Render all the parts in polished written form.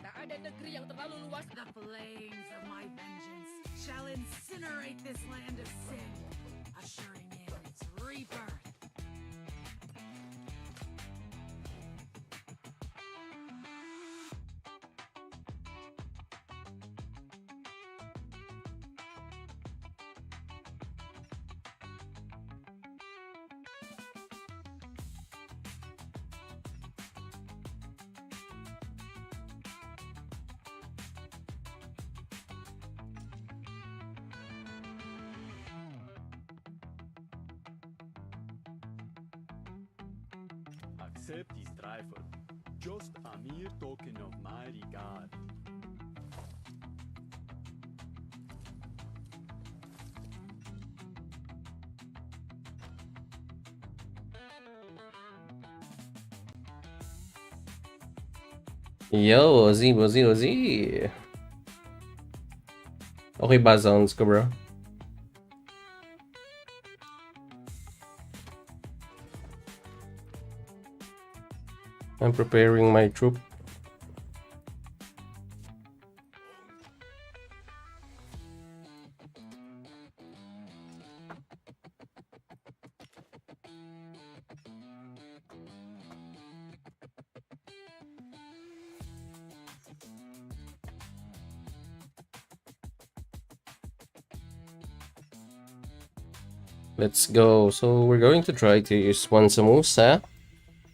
Tak ada negeri yang terlalu luas. The flames of my vengeance shall incinerate this land of sin, ushering in its rebirth. Accept this trifle. Just a mere token of my regard. Yo, Ozzy. Okay ba sounds ko, bro? I'm preparing my troop. Let's go. So we're going to try to use Mansa Musa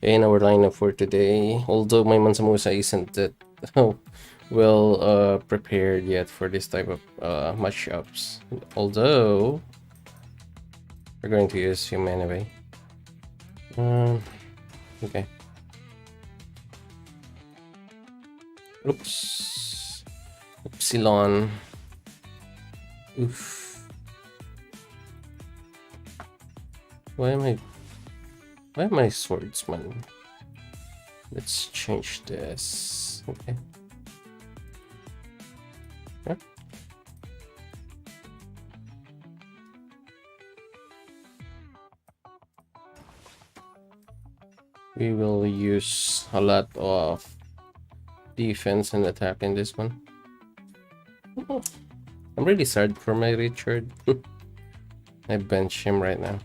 in our lineup for today. Although my Mansa Musa isn't that well prepared yet for this type of matchups. Although we're going to use him anyway. Okay. Oops. Epsilon. Oof. Why am I swordsman? Let's change this. Okay. Yeah. We will use a lot of defense and attack in this one. I'm really sad for my Richard. I bench him right now.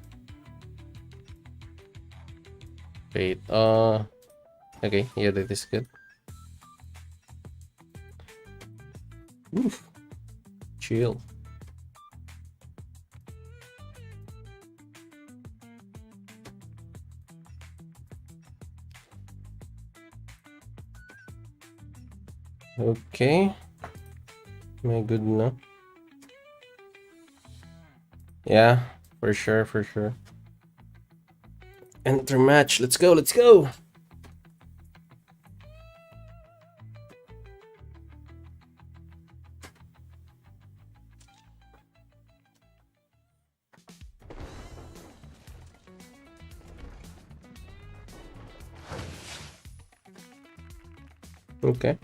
Wait, okay, yeah, that is good. Oof. Chill. Okay. Am I good now? Yeah, for sure. Enter match. Let's go. Okay.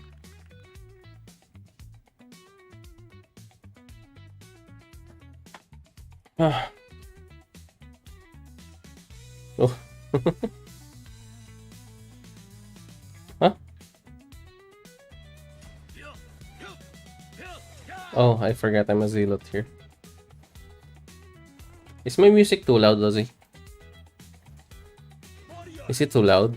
Ah. Oh. Huh? Oh, I forgot I'm a zealot here. Is my music too loud, Ozzy? Is it too loud?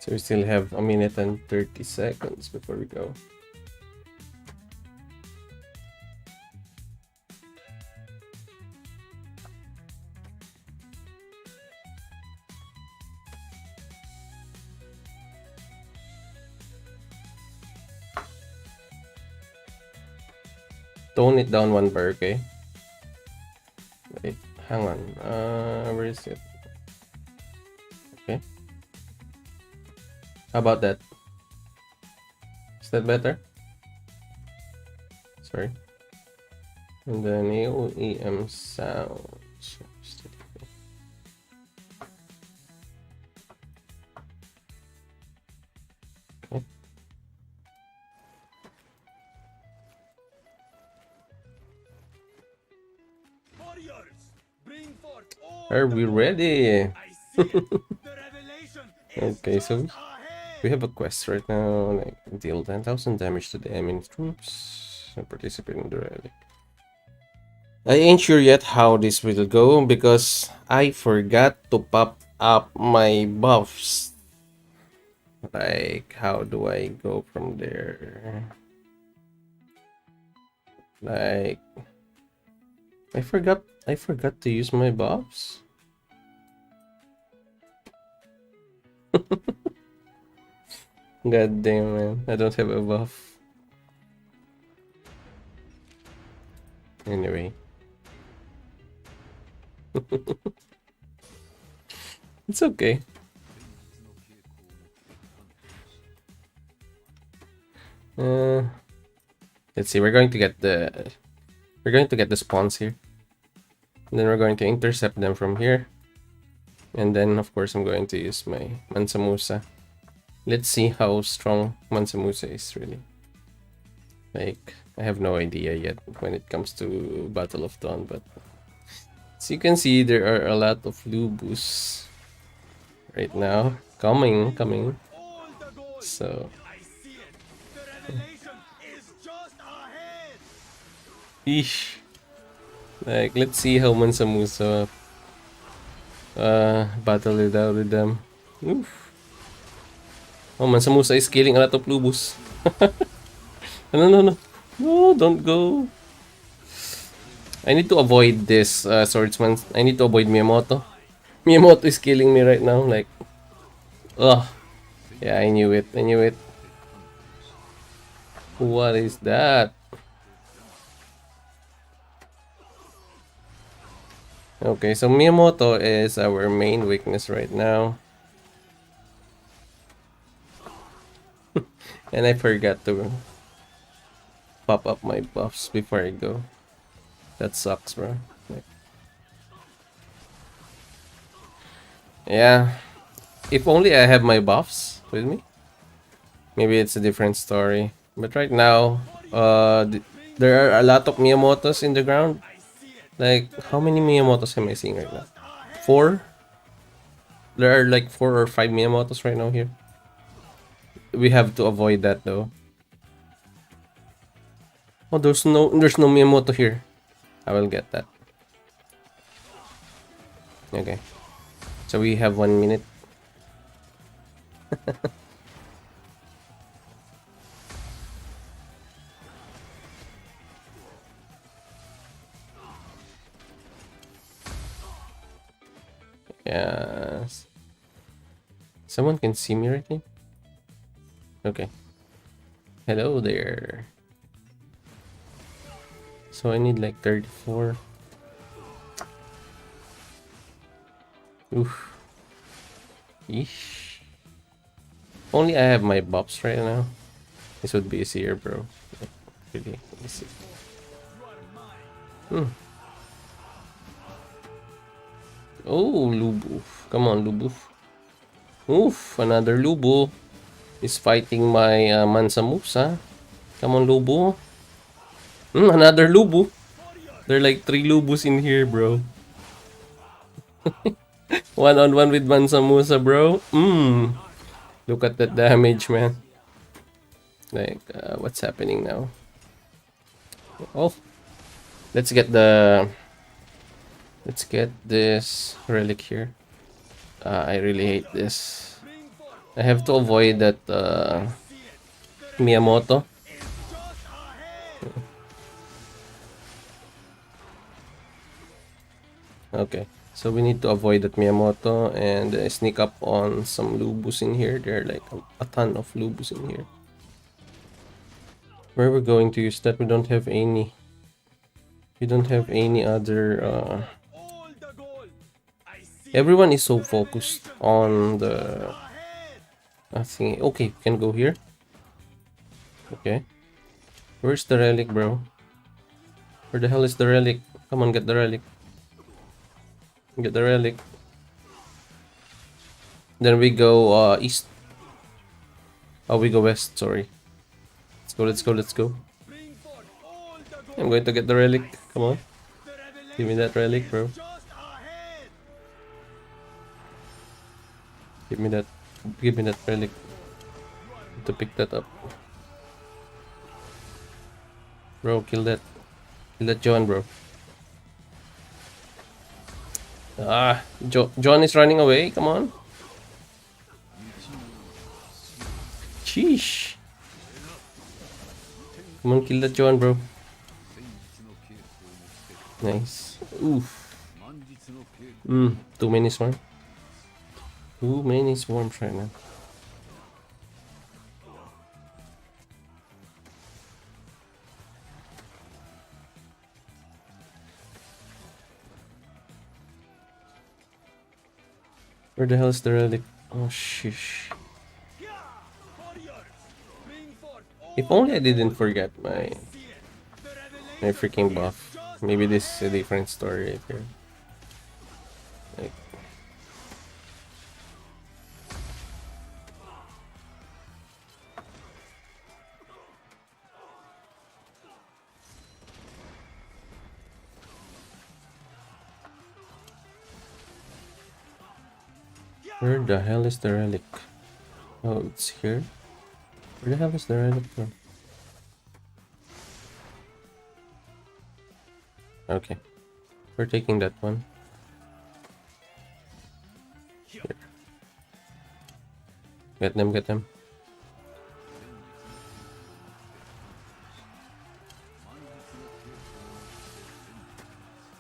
So we still have a minute and 30 seconds before we go. Tone it down one bar, okay? Wait, hang on. Where is it? Okay. How about that? Is that better? Sorry. And then AoEM sounds. Are we ready? Okay, so we have a quest right now. Like deal 10,000 damage to the enemy troops and participate in the rally. I ain't sure yet how this will go because I forgot to pop up my buffs. Like, how do I go from there? Like, I forgot to use my buffs. God damn, man, I don't have a buff. Anyway. It's okay. Let's see. We're going to get the spawns here. And then we're going to intercept them from here. And then of course I'm going to use my Mansa Musa. Let's see how strong Mansa Musa is really. Like, I have no idea yet when it comes to Battle of Dawn, but as you can see, there are a lot of Lubus right now. Coming. So Eesh. Like, let's see how Mansa Musa battle it out with them. Oof. Oh, Mansa Musa is killing a lot of Lubus. No, don't go. I need to avoid this swordsman. I need to avoid Miyamoto. Miyamoto is killing me right now. Like, ugh. Yeah, I knew it. What is that? Okay, so Miyamoto is our main weakness right now. And I forgot to pop up my buffs before I go. That sucks, bro. Like, yeah. If only I have my buffs with me. Maybe it's a different story. But right now, there are a lot of Miyamotos in the ground. Like, how many Miyamotos am I seeing right now? 4? There are like 4 or 5 Miyamotos right now here. We have to avoid that though. Oh, there's no Miyamoto here. I will get that. Okay. So we have 1 minute. Yes. Someone can see me right here? Okay. Hello there. So I need like 34. Oof. Eesh. Only I have my buffs right now. This would be easier, bro. Like, really easy. Oh, Lubu. Come on, Lubu. Oof, another Lubu is fighting my Mansa Musa. Come on, Lubu. Another Lubu. There are like 3 Lubus in here, bro. 1-on-1 with Mansa Musa, bro. Look at that damage, man. Like, what's happening now? Oh, let's get this relic here. I really hate this. I have to avoid that Miyamoto. Okay, so we need to avoid that Miyamoto and sneak up on some Lubus in here. There are like a ton of Lubus in here. Where we're going to use that? We don't have any. We don't have any other. Everyone is so focused on the thing. Okay, we can go here. Okay. Where's the relic, bro? Where the hell is the relic? Come on, get the relic. Get the relic. Then we go east. Oh, we go west, sorry. Let's go. I'm going to get the relic. Come on. Give me that relic, bro. Give me that. Give me that relic to pick that up. Bro, kill that. Kill that John, bro. Ah, John is running away. Come on. Sheesh. Come on, kill that John, bro. Nice. Oof. Too many swarms. Too many swarms right now. Where the hell is the relic? Oh, shish. If only I didn't forget my freaking buff. Maybe this is a different story right here. Like, where the hell is the relic? Oh, it's here. Where the hell is the relic from? Okay. We're taking that one. Here. Get them, get them.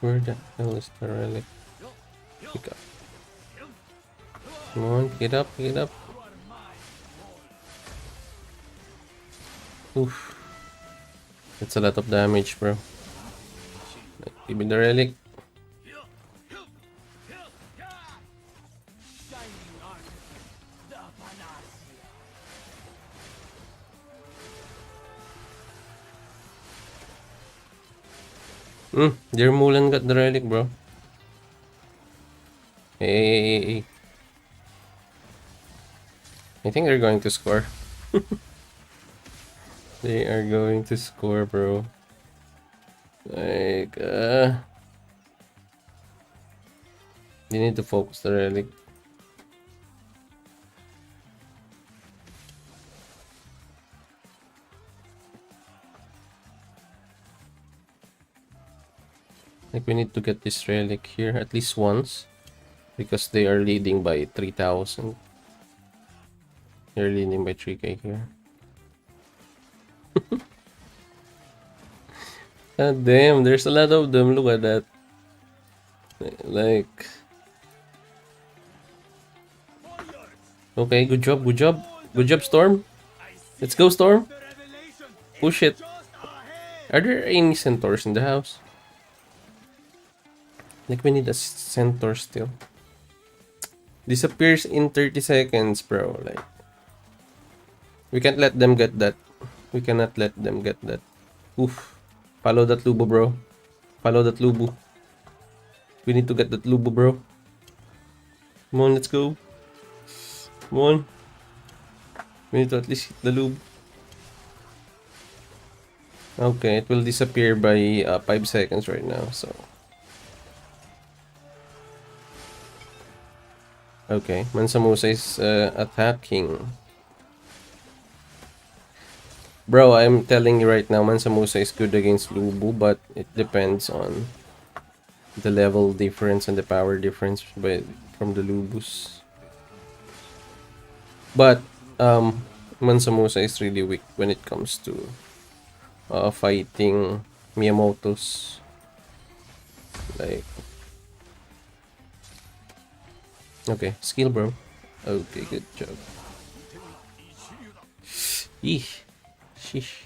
Where the hell is the relic? Pick up. Come on, get up, get up. Oof. That's a lot of damage, bro. Give me the relic. Dear Mulan got the relic, bro. Hey. I think they're going to score. They are going to score, bro. Like, you need to focus the relic. Like, we need to get this relic here at least once, because they are leading by 3,000. They're leading by 3k here. God damn, there's a lot of them. Look at that. Like, okay, good job, good job. Good job, Storm. Let's go, Storm. Push it. Are there any centaurs in the house? Like, we need a centaur still. Disappears in 30 seconds, bro. Like, we can't let them get that. We cannot let them get that. Oof. Follow that Lubo, bro. Follow that Lubo. We need to get that Lubo, bro. Come on, let's go. Come on. We need to at least hit the Lubo. Okay, it will disappear by 5 seconds right now, so. Okay, Mansa Musa is attacking. Bro, I'm telling you right now, Mansa Musa is good against Lubu, but it depends on the level difference and the power difference from the Lubus. But Mansa Musa is really weak when it comes to fighting Miyamoto's. Like, okay, skill, bro. Okay, good job. Eesh. Sheesh.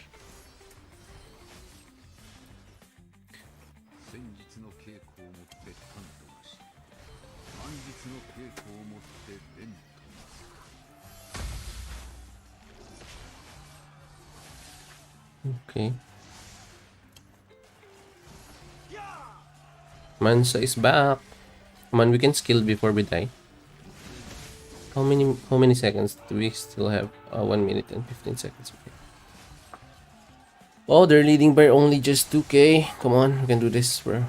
Okay. Mansa is back. Come on, we can skill before we die. How many seconds do we still have? 1 minute and 15 seconds. Okay. Oh, they're leading by only just 2k. Come on, we can do this, bro.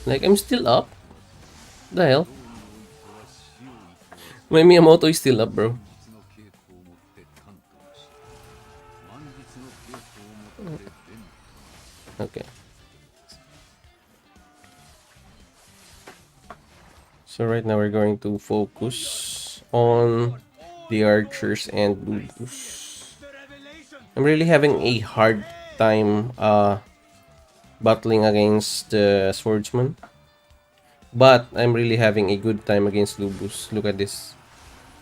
Like, I'm still up. The hell? My Miyamoto is still up, bro. Okay. So right now we're going to focus on the archers and Lulus. I'm really having a hard time battling against the swordsman. But I'm really having a good time against Lubus. Look at this.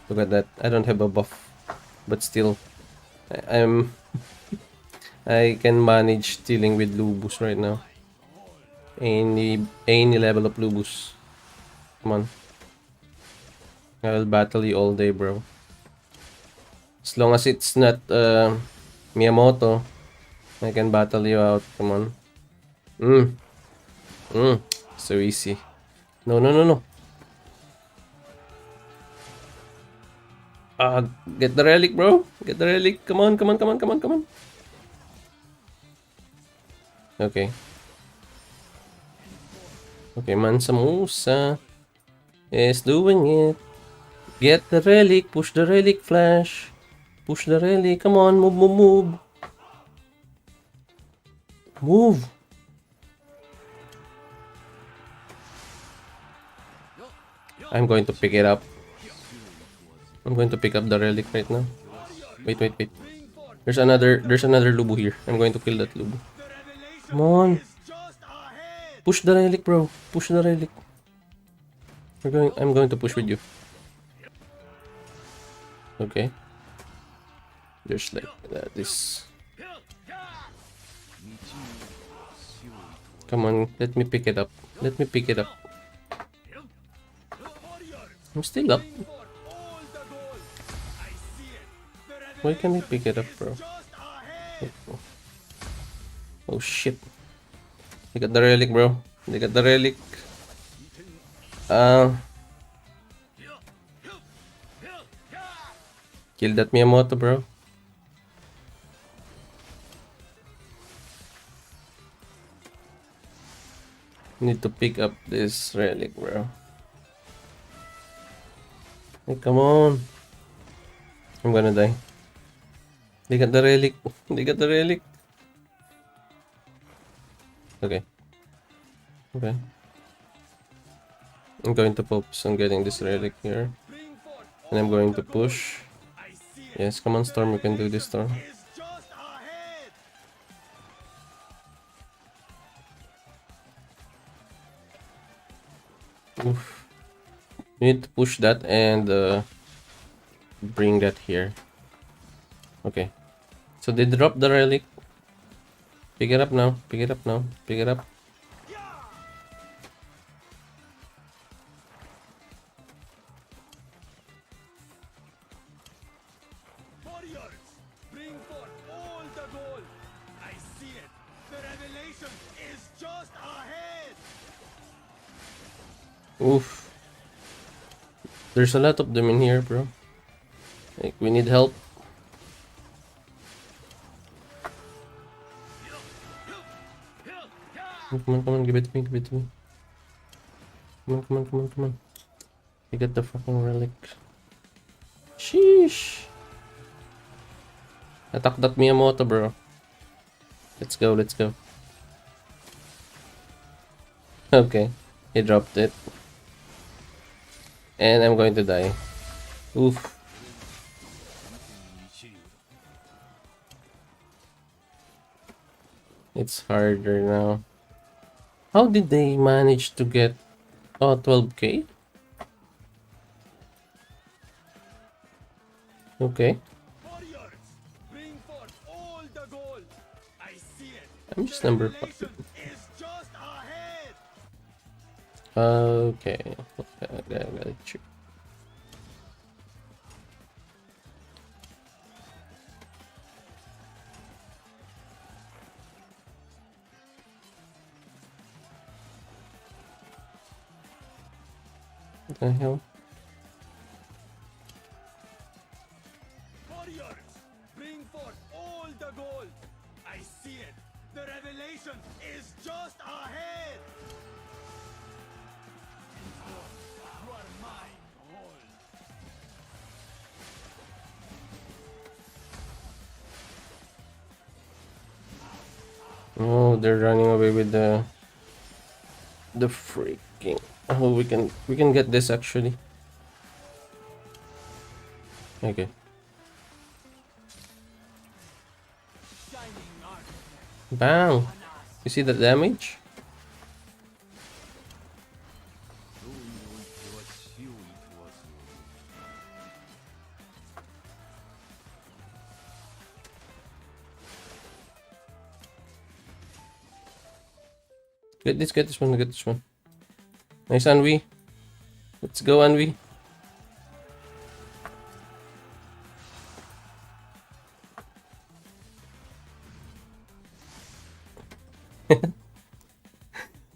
Look at that. I don't have a buff. But still, I'm I can manage dealing with Lubus right now. Any level of Lubus. Come on. I will battle you all day, bro. As long as it's not Miyamoto, I can battle you out. Come on. So easy. No, no, no, no. Get the relic, bro. Get the relic. Come on, come on, come on, come on, come on. Okay. Okay, Mansa Musa is doing it. Get the relic. Push the relic, Flash. Push the relic. Come on, move, move, move. Move. I'm going to pick it up. I'm going to pick up the relic right now. Wait, wait, wait. There's another Lubu here. I'm going to kill that Lubu. Come on. Push the relic, bro. Push the relic. I'm going to push with you. Okay. There's like this. Come on, let me pick it up. Let me pick it up. I'm still up. Why can't I pick it up, bro? Oh shit. They got the relic, bro. They got the relic. Kill that Miyamoto, bro. Need to pick up this relic, bro. Hey, come on. I'm gonna die. They got the relic. They got the relic. Okay. Okay. I'm going to focus on getting this relic here. And I'm going to push. Yes, come on, Storm. You can do this, Storm. Oof. You need to push that and bring that here. Okay. So they dropped the relic. Pick it up now. Pick it up now. Pick it up. Bring forth all the gold. I see it. The revelation is just ahead. Oof. There's a lot of them in here, bro. Like, we need help. Come on, give it to me, give it to me. Come on. You get the fucking relic. Sheesh. Attack that Miyamoto, bro. Let's go, let's go. Okay, he dropped it. And I'm going to die. Oof. It's harder now. How did they manage to get 12k? Okay. I'm just number 5. Okay. I gotta check. What the hell? Warriors, bring forth all the gold. I see it. The revelation is just ahead. You are my gold. Oh, they're running away with the freaking. Oh, we can get this actually. Okay. Bang! You see the damage? Get this one, get this one. Nice, Anvi. Let's go, Anvi.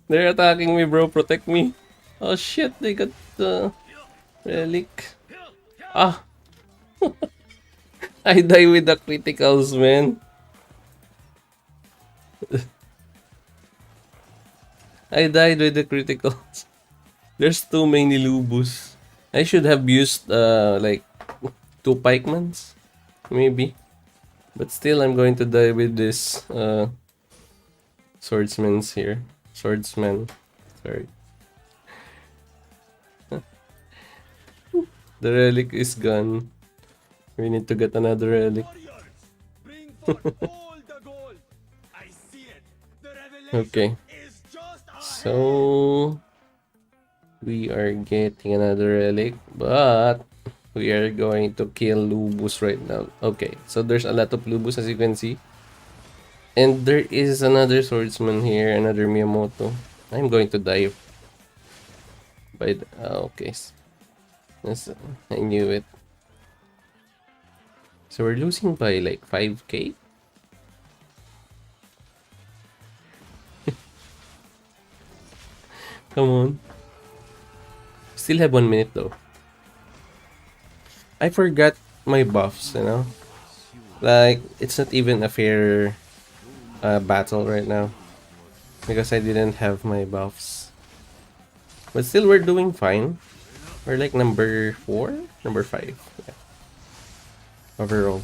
They're attacking me, bro. Protect me. Oh shit, they got the relic. Ah, I die with the criticals, man. I died with the criticals. There's too many Lubus. I should have used like 2 pikemans, maybe. But still, I'm going to die with this swordsman's here. Swordsman. Sorry. The relic is gone. We need to get another relic. Warriors, bring forth all the gold. I see it. The revelation Okay. is just ahead. So we are getting another relic, but we are going to kill Lubus right now. Okay, so there's a lot of Lubus as you can see. And there is another swordsman here, another Miyamoto. I'm going to die by the... okay. Yes, I knew it. So we're losing by like 5k? Come on. Still have 1 minute though. I forgot my buffs, you know? Like, it's not even a fair battle right now. Because I didn't have my buffs. But still, we're doing fine. We're like number 4? Number 5. Yeah. Overall.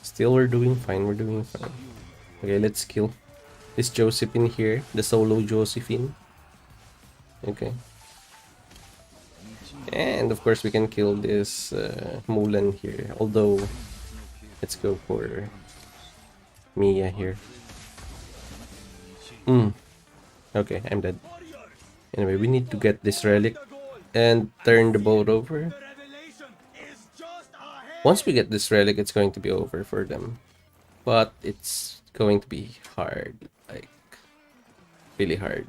Still, we're doing fine. We're doing fine. Okay, let's kill this Josephine here. The solo Josephine. Okay. And of course, we can kill this Mulan here. Although, let's go for Mia here. Okay, I'm dead. Anyway, we need to get this relic and turn the boat over. Once we get this relic, it's going to be over for them. But it's going to be hard. Like, really hard.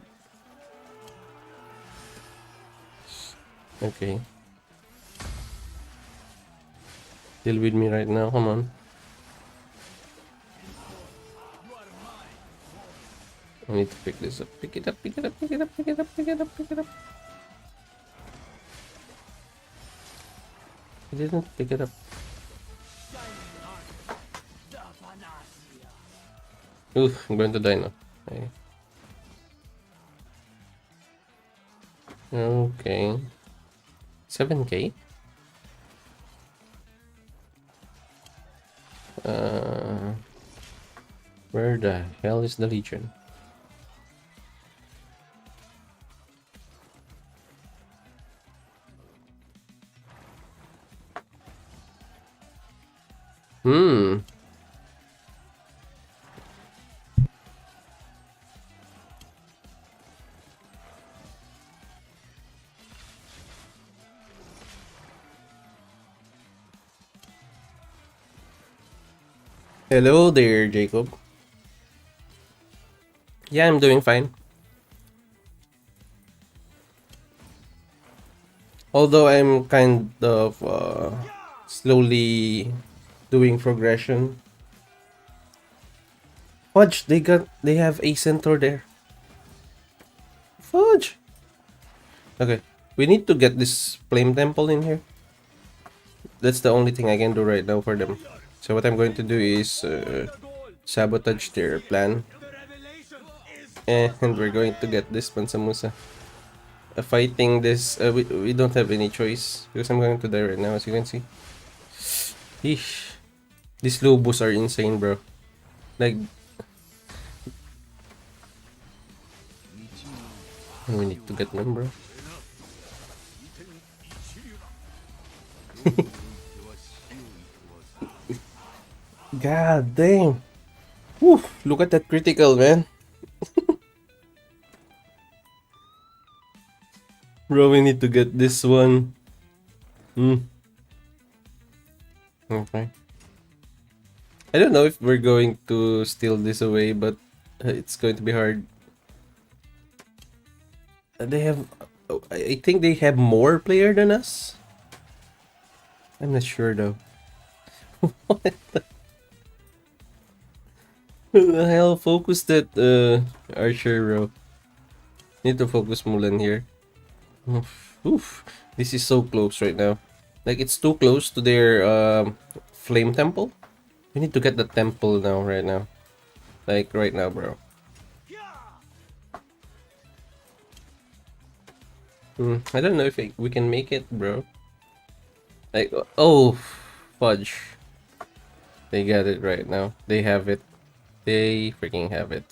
Okay. Deal with me right now, come on. I need to pick this up. Pick it up, pick it up, pick it up, pick it up, pick it up, pick it up. I didn't pick it up. Oof, I'm going to die now. Okay. Okay. 7k? Where the hell is the Legion? Hello there, Jacob. Yeah, I'm doing fine. Although I'm kind of slowly doing progression. Fudge, they have a centaur there. Fudge. Okay, we need to get this flame temple in here. That's the only thing I can do right now for them. So what I'm going to do is sabotage their plan. And we're going to get this Pansamusa. Fighting this, we don't have any choice. Because I'm going to die right now, as you can see. Eesh. These Lobos are insane, bro. Like, And we need to get them, bro. God dang. Woo, look at that critical, man. Bro, we need to get this one. Okay. I don't know if we're going to steal this away, but it's going to be hard. They have... I think they have more player than us. I'm not sure though. What the hell? Focus that archer, bro. Need to focus Mulan here. Oof. This is so close right now. Like, it's too close to their flame temple. We need to get the temple now, right now. Like, right now, bro. I don't know if we can make it, bro. Like, oh, fudge. They got it right now. They have it. They freaking have it.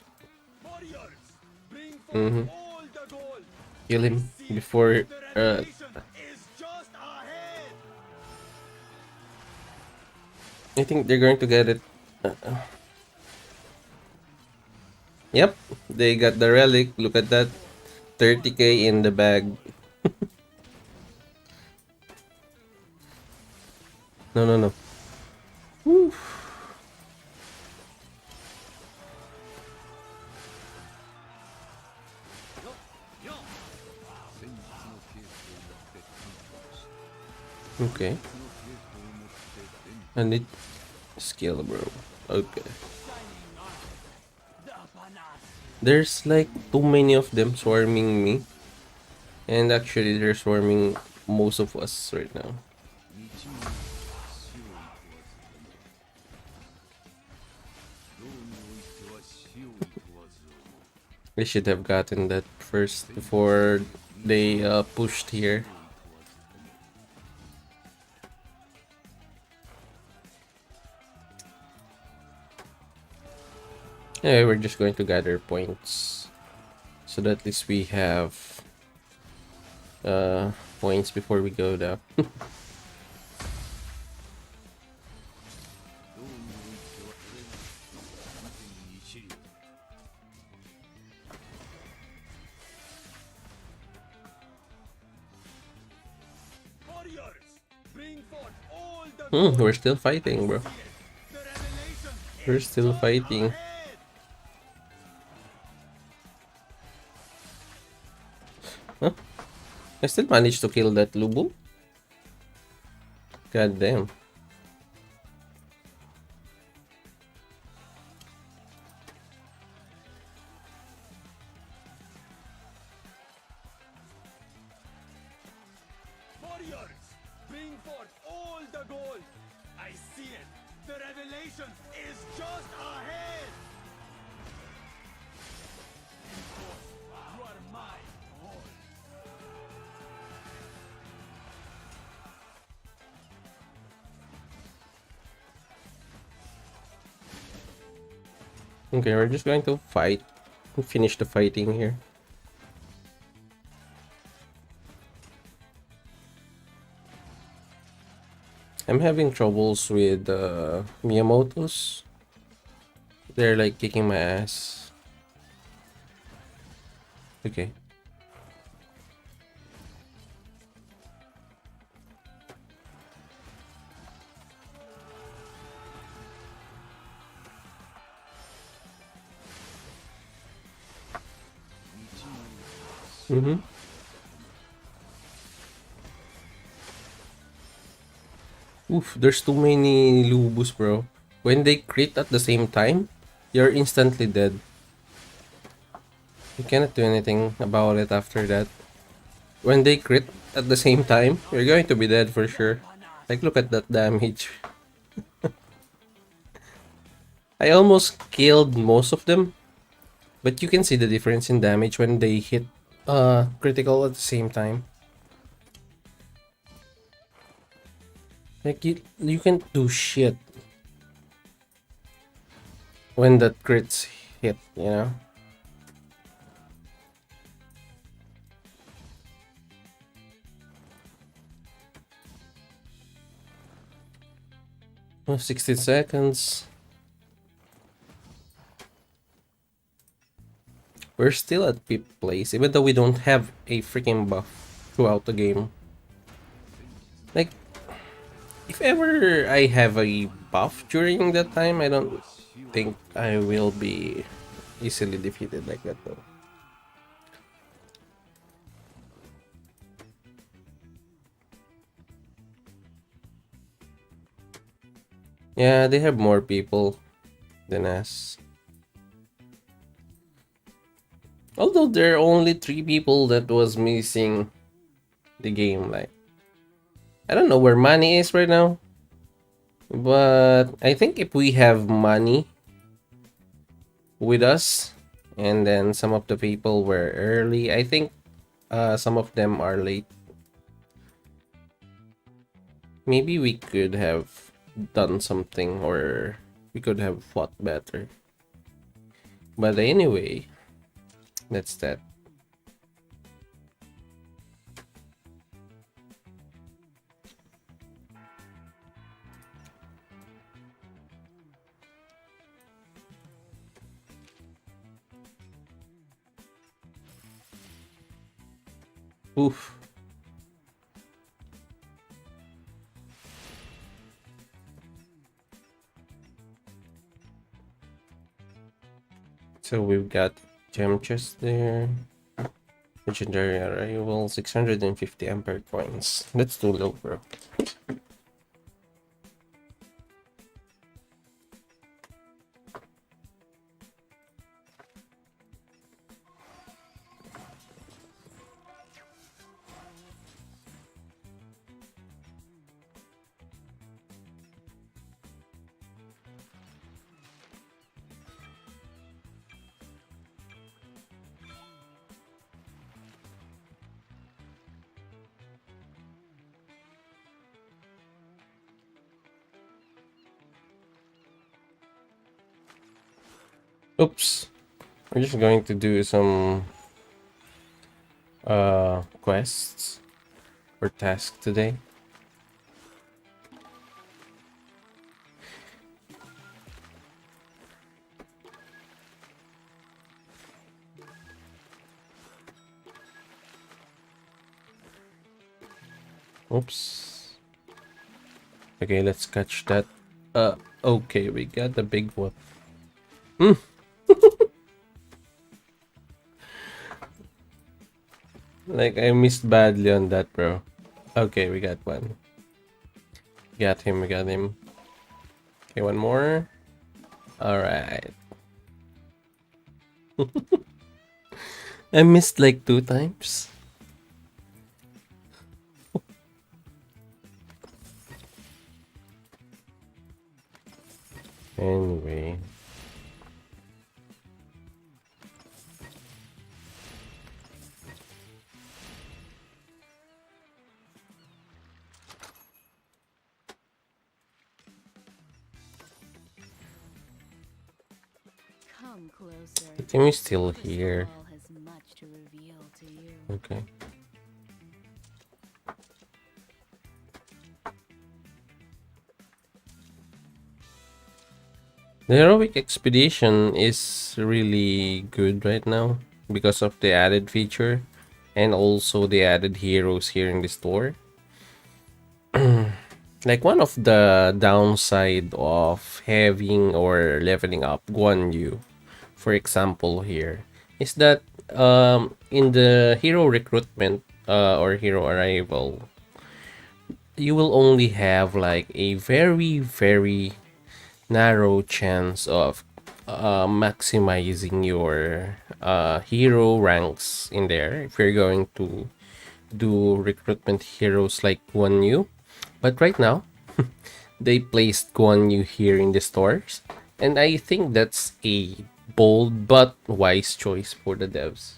Kill him before I think they're going to get it. Yep, they got the relic. Look at that. 30k in the bag. No. Woo. Okay. I need skill, bro. Okay. There's like too many of them swarming me. And actually they're swarming most of us right now. We should have gotten that first before they pushed here. Yeah, we're just going to gather points so that at least we have points before we go down. We're still fighting, bro. We're still fighting. Huh? I still managed to kill that Lubu. God damn. Warriors, bring forth all the gold. I see it. The revelation is just ahead. You are my all. Okay, we're just going to fight. Finish the fighting here. I'm having troubles with Miyamoto's. They're like kicking my ass. Okay. Oof, there's too many Lubus, bro. When they crit at the same time, you're instantly dead. You cannot do anything about it after that. When they crit at the same time, you're going to be dead for sure. Like, look at that damage. I almost killed most of them, but you can see the difference in damage when they hit critical at the same time. Like, you can't do shit when that crits hit, you know? Oh, 16 seconds. We're still at peak place, even though we don't have a freaking buff throughout the game. Like, if ever I have a buff during that time, I don't think I will be easily defeated like that though. Yeah, they have more people than us. Although there are only 3 people that was missing the game, like I don't know where money is right now. But I think if we have money with us and then some of the people were early, I think some of them are late. Maybe we could have done something or we could have fought better. But anyway, that's that. Oof. So we've got gem chest there. Legendary arrival, 650 ampere coins. That's too low, bro. Oops. We're just going to do some quests or tasks today. Oops. Okay, let's catch that. Okay, we got the big one. Like, I missed badly on that, bro. Okay, we got one. Got him, we got him. Okay, one more. Alright. I missed like 2 times. Anyway. Come closer. The team is still This here. wall has much to reveal to you. Okay. The heroic expedition is really good right now because of the added feature and also the added heroes here in the store. Like one of the downside of having or leveling up Guan Yu, for example, here is that in the hero recruitment or hero arrival, you will only have like a very narrow chance of maximizing your hero ranks in there if you're going to do recruitment heroes like Guan Yu. But right now, they placed Guan Yu here in the stores, and I think that's a bold but wise choice for the devs.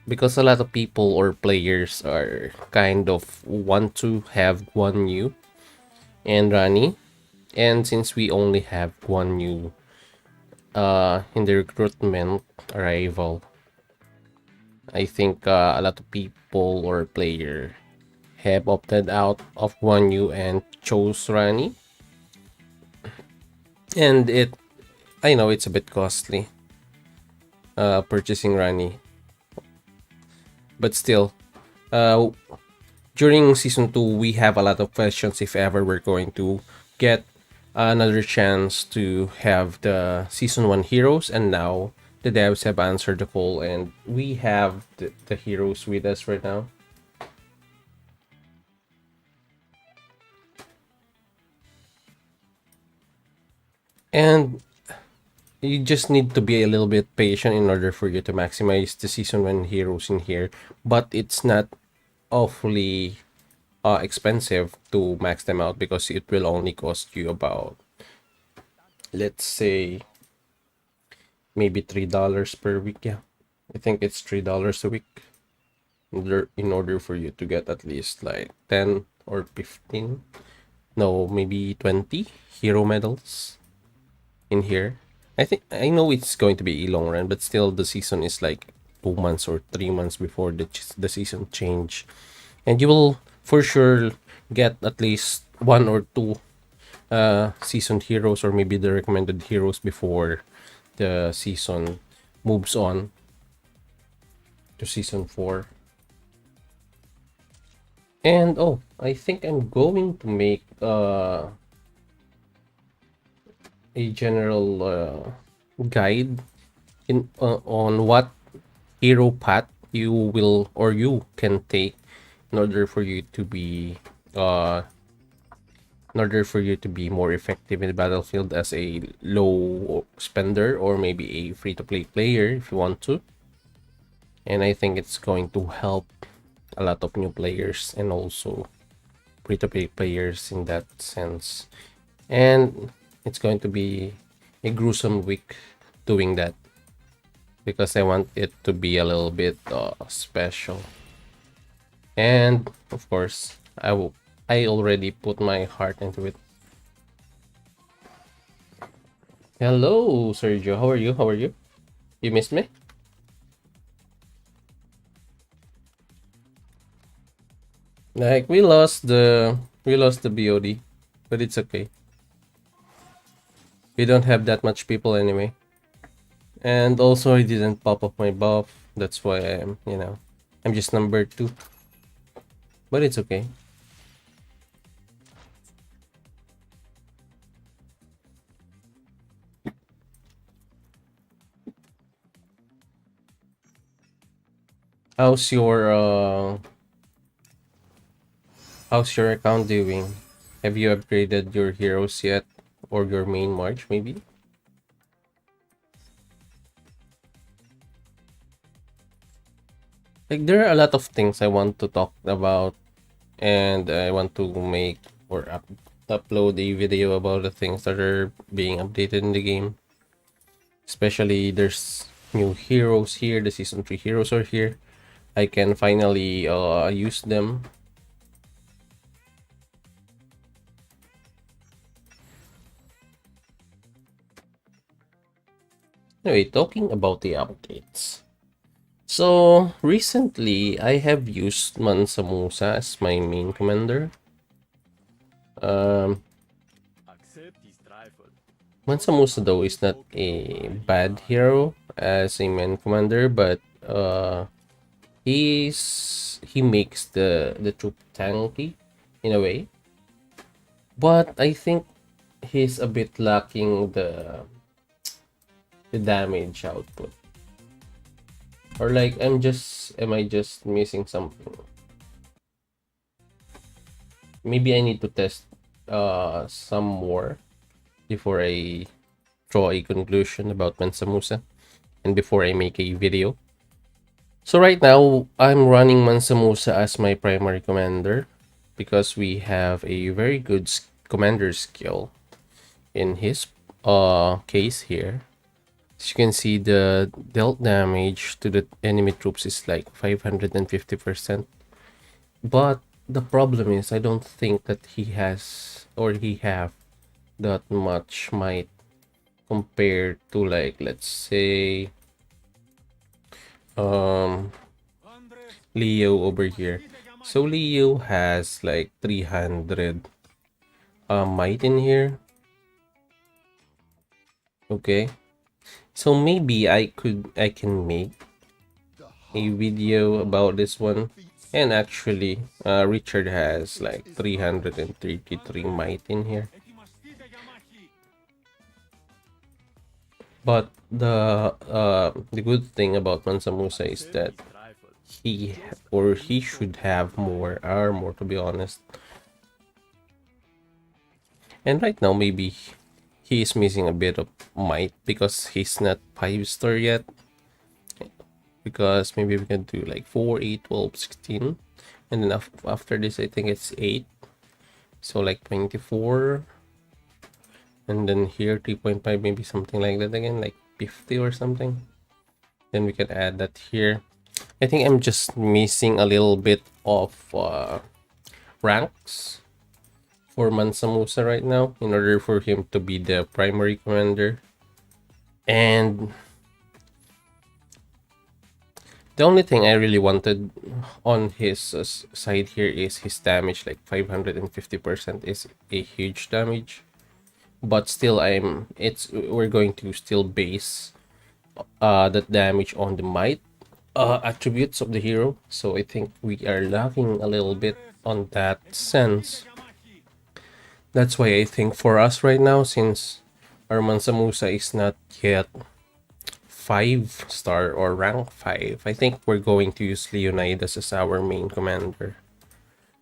Because a lot of people or players are kind of want to have Guan Yu and Rani, and since we only have Guan Yu in the recruitment arrival, I think a lot of people or player have opted out of Guan Yu and chose Rani. And I know it's a bit costly purchasing Rani. But still, during season 2, we have a lot of questions if ever we're going to get another chance to have the season 1 heroes, and now the devs have answered the call and we have the heroes with us right now. And you just need to be a little bit patient in order for you to maximize the season 1 heroes in here, but it's not awfully expensive to max them out because it will only cost you about, let's say, maybe $3 per week. Yeah, I think it's $3 a week in order for you to get at least like 10 or 15, no, maybe 20 hero medals in here. I know it's going to be a long run, but still the season is like 2 months or 3 months before the season change, and you will for sure get at least one or two seasoned heroes, or maybe the recommended heroes, before the season moves on to season 4. And oh, I think I'm going to make a general guide on what hero path you will or you can take in order for you to be more effective in the battlefield as a low spender or maybe a free-to-play player if you want to. And I think it's going to help a lot of new players and also free-to-play players in that sense. And it's going to be a gruesome week doing that because I want it to be a little bit special. And of course, I already put my heart into it. Hello, Sergio. How are you? How are you? You missed me? Like we lost the BOD, but it's okay. We don't have that much people anyway. And also I didn't pop up my buff. That's why I'm just number 2. But it's okay. How's your account doing? Have you upgraded your heroes yet, or your main March maybe? Like there are a lot of things I want to talk about, and I want to make or upload a video about the things that are being updated in the game. Especially there's new heroes here, the season 3 heroes are here. I can finally use them. Anyway, talking about the updates. So recently I have used Mansa Musa as my main commander. Mansa Musa though is not a bad hero as a main commander, but he makes the troop tanky in a way. But I think he's a bit lacking the damage output. Or like am I just missing something? Maybe I need to test some more before I draw a conclusion about Mansa Musa and before I make a video. So right now I'm running Mansa Musa as my primary commander because we have a very good commander skill in his case here. As you can see, the dealt damage to the enemy troops is like 550%. But the problem is I don't think that he have that much might compared to, like, let's say Leo over here. So Leo has like 300 might in here. Okay. So maybe I can make a video about this one. And actually, Richard has like 333 might in here. But the good thing about Mansa Musa is that he should have more armor, to be honest. And right now maybe he is missing a bit of might because he's not 5-star yet. Because maybe we can do like 4, 8, 12, 16, and then after this I think it's 8, so like 24, and then here 3.5, maybe something like that again, like 50 or something. Then we can add that here. I think I'm just missing a little bit of ranks for Mansa Musa right now in order for him to be the primary commander. And the only thing I really wanted on his side here is his damage, like 550% is a huge damage. But still we're going to still base that damage on the might attributes of the hero. So I think we are lacking a little bit on that sense. That's why I think for us right now, since our Mansa Musa is not yet 5-star or rank 5, I think we're going to use Leonidas as our main commander.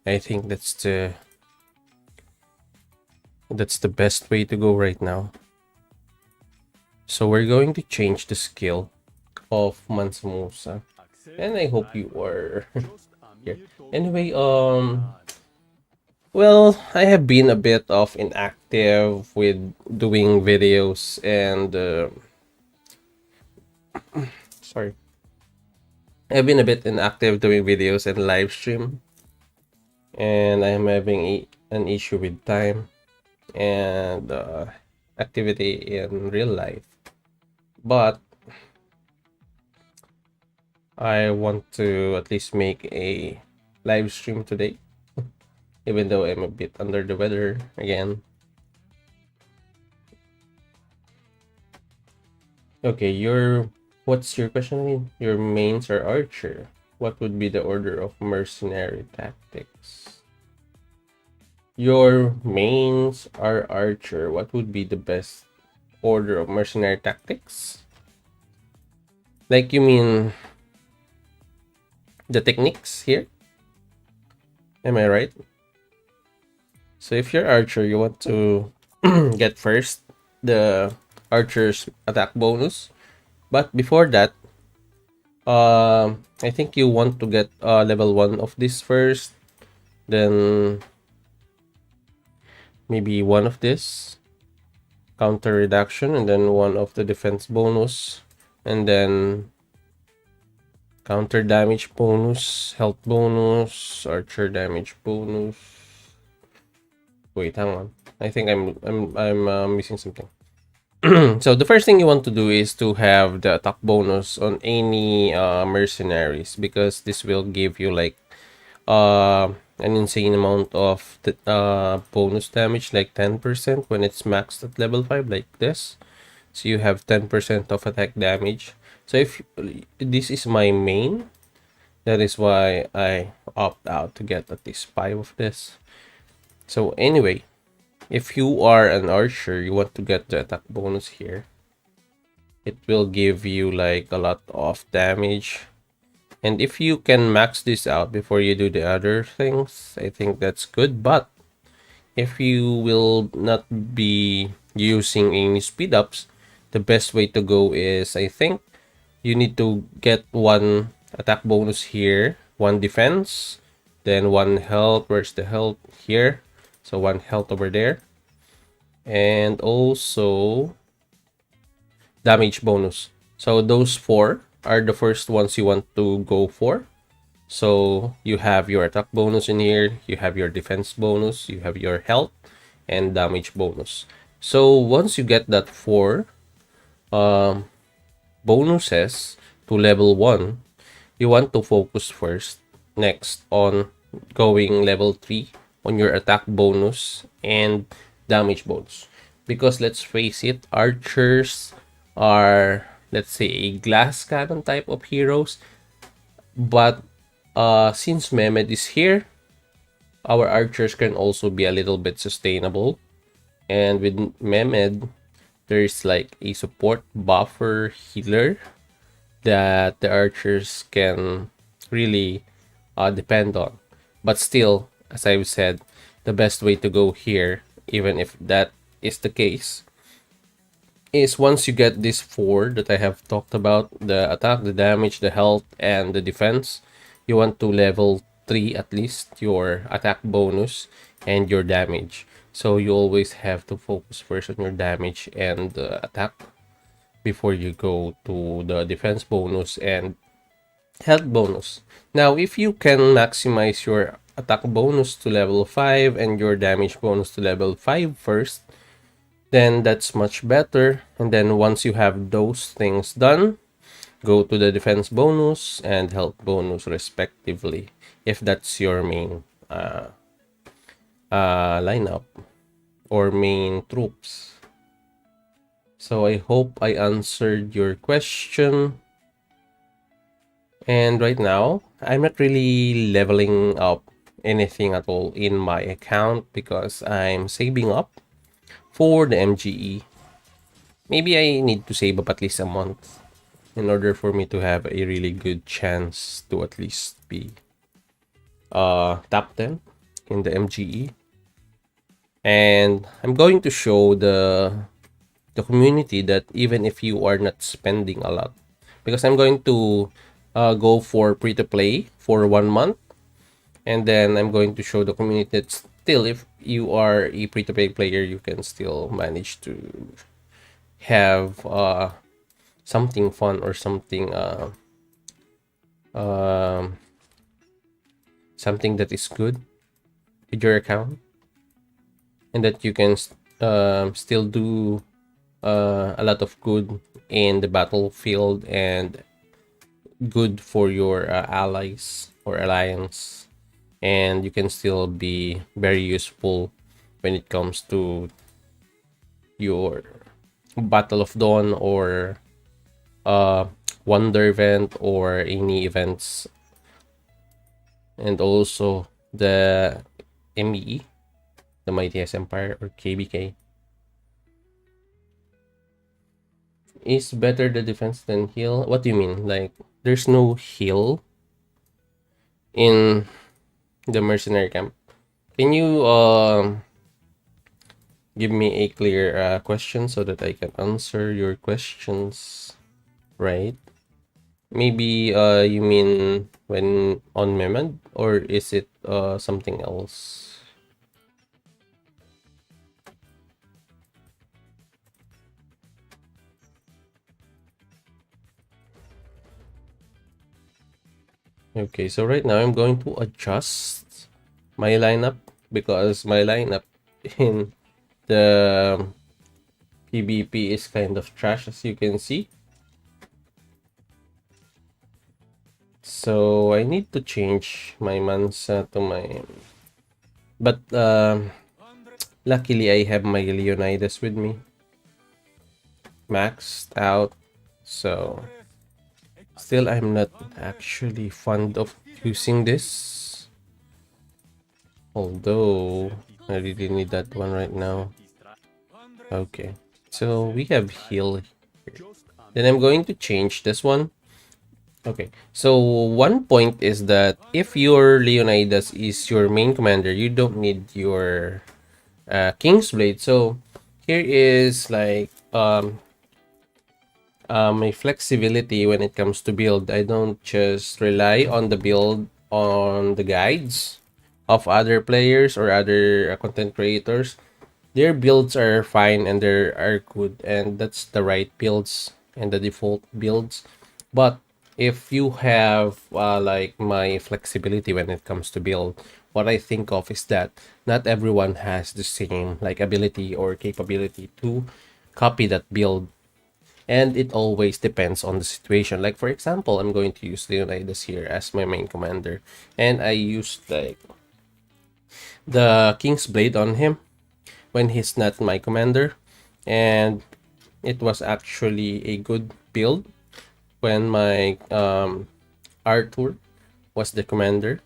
I think that's the best way to go right now. So we're going to change the skill of Mansa Musa, and I hope you are here. Anyway, well, I have been a bit of inactive with doing videos and sorry, I've been a bit inactive doing videos and live stream, and I'm having an issue with time and activity in real life. But I want to at least make a live stream today, even though I'm a bit under the weather again. Okay, what's your question again? Your mains are archer. What would be the order of mercenary tactics? Your mains are archer. What would be the best order of mercenary tactics? Like, you mean the techniques here? Am I right? So if you're archer, you want to get first the archer's attack bonus. But before that, I think you want to get level 1 of this first. Then maybe one of this counter reduction, and then one of the defense bonus, and then counter damage bonus, health bonus, archer damage bonus. Wait, hang on. I think I'm missing something. So the first thing you want to do is to have the attack bonus on any mercenaries, because this will give you like an insane amount of the bonus damage, like 10% when it's maxed at level 5, like this. So you have 10% of attack damage. So if this is my main, that is why I opt out to get at least 5 of this. So anyway, if you are an archer, you want to get the attack bonus here. It will give you like a lot of damage. And if you can max this out before you do the other things, I think that's good. But if you will not be using any speed ups, the best way to go is, I think, you need to get one attack bonus here, one defense, then one health. Where's the health? Here. So one health over there. And also damage bonus. So those 4 are the first ones you want to go for. So you have your attack bonus in here, you have your defense bonus, you have your health and damage bonus. So once you get that 4 bonuses to level 1, you want to focus first next on going level 3 on your attack bonus and damage bonus. Because let's face it, archers are, let's say, a glass cannon type of heroes. But since Mehmed is here, our archers can also be a little bit sustainable. And with Mehmed, there's like a support buffer healer that the archers can really depend on. But still, as I've said, the best way to go here, even if that is the case, is once you get these 4 that I have talked about, the attack, the damage, the health, and the defense, you want to level 3 at least your attack bonus and your damage. So you always have to focus first on your damage and attack before you go to the defense bonus and health bonus. Now, if you can maximize your attack bonus to level 5 and your damage bonus to level 5 first, then that's much better. And then once you have those things done, go to the defense bonus and health bonus respectively, if that's your main lineup or main troops. So I hope I answered your question. And right now, I'm not really leveling up anything at all in my account because I'm saving up for the MGE. Maybe I need to save up at least a month in order for me to have a really good chance to at least be top 10 in the MGE. And I'm going to show the community that even if you are not spending a lot, because I'm going to go for free to play for 1 month, and then I'm going to show the community that still, if you are a free to play player, you can still manage to have something fun or something something that is good with your account, and that you can still do a lot of good in the battlefield and good for your allies or alliance, and you can still be very useful when it comes to your Battle of Dawn or Wonder event or any events, and also the MEE, the Mightiest Empire, or KBK. Is better the defense than heal? What do you mean? Like, there's no heal in the mercenary camp? Can you give me a clear question so that I can answer your questions right? Maybe you mean when on Mehmed, or is it something else? Okay, so right now I'm going to adjust my lineup because my lineup in the PvP is kind of trash, as you can see. So I need to change my Mansa to my... But luckily I have my Leonidas with me, maxed out. So still, I'm not actually fond of using this. Although, I really need that one right now. Okay, so we have heal here. Then I'm going to change this one. Okay, so one point is that if your Leonidas is your main commander, you don't need your Kingsblade. So here is like my flexibility when it comes to build. I don't just rely on the build on the guides of other players or other content creators. Their builds are fine and they are good, and that's the right builds and the default builds. But if you have like my flexibility when it comes to build, what I think of is that not everyone has the same like ability or capability to copy that build And it always depends on the situation. Like for example, I'm going to use Leonidas here as my main commander, and I used like the King's Blade on him when he's not my commander, and it was actually a good build when my Arthur was the commander.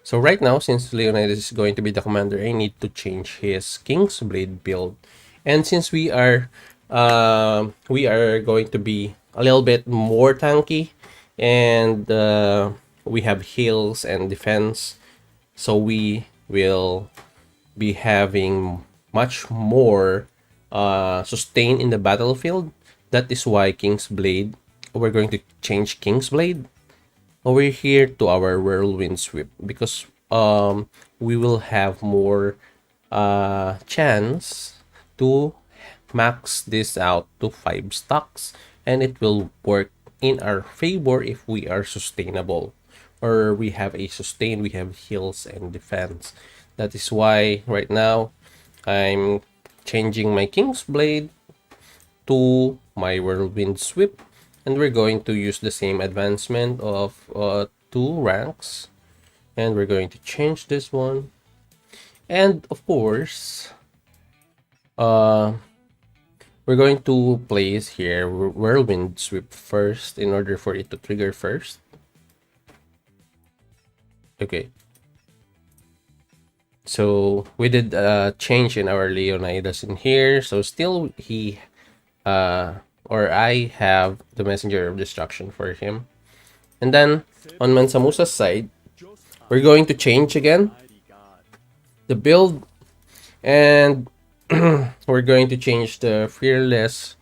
So right now, since Leonidas is going to be the commander, I need to change his King's Blade build. And since we are going to be a little bit more tanky, and we have heals and defense, so we will be having much more sustain in the battlefield. That is why King's Blade, we're going to change King's Blade over here to our Whirlwind Sweep, because we will have more chance to max this out to 5 stocks, and it will work in our favor if we are sustainable, or we have a sustain, we have heals and defense. That is why right now I'm changing my King's Blade to my Whirlwind Sweep, and we're going to use the same advancement of 2 ranks, and we're going to change this one. And of course, we're going to place here Whirlwind Sweep first in order for it to trigger first. Okay. So we did a change in our Leonidas in here. So still he or I have the Messenger of Destruction for him. And then on Mansamusa's side, we're going to change again the build, and we're going to change the Fearless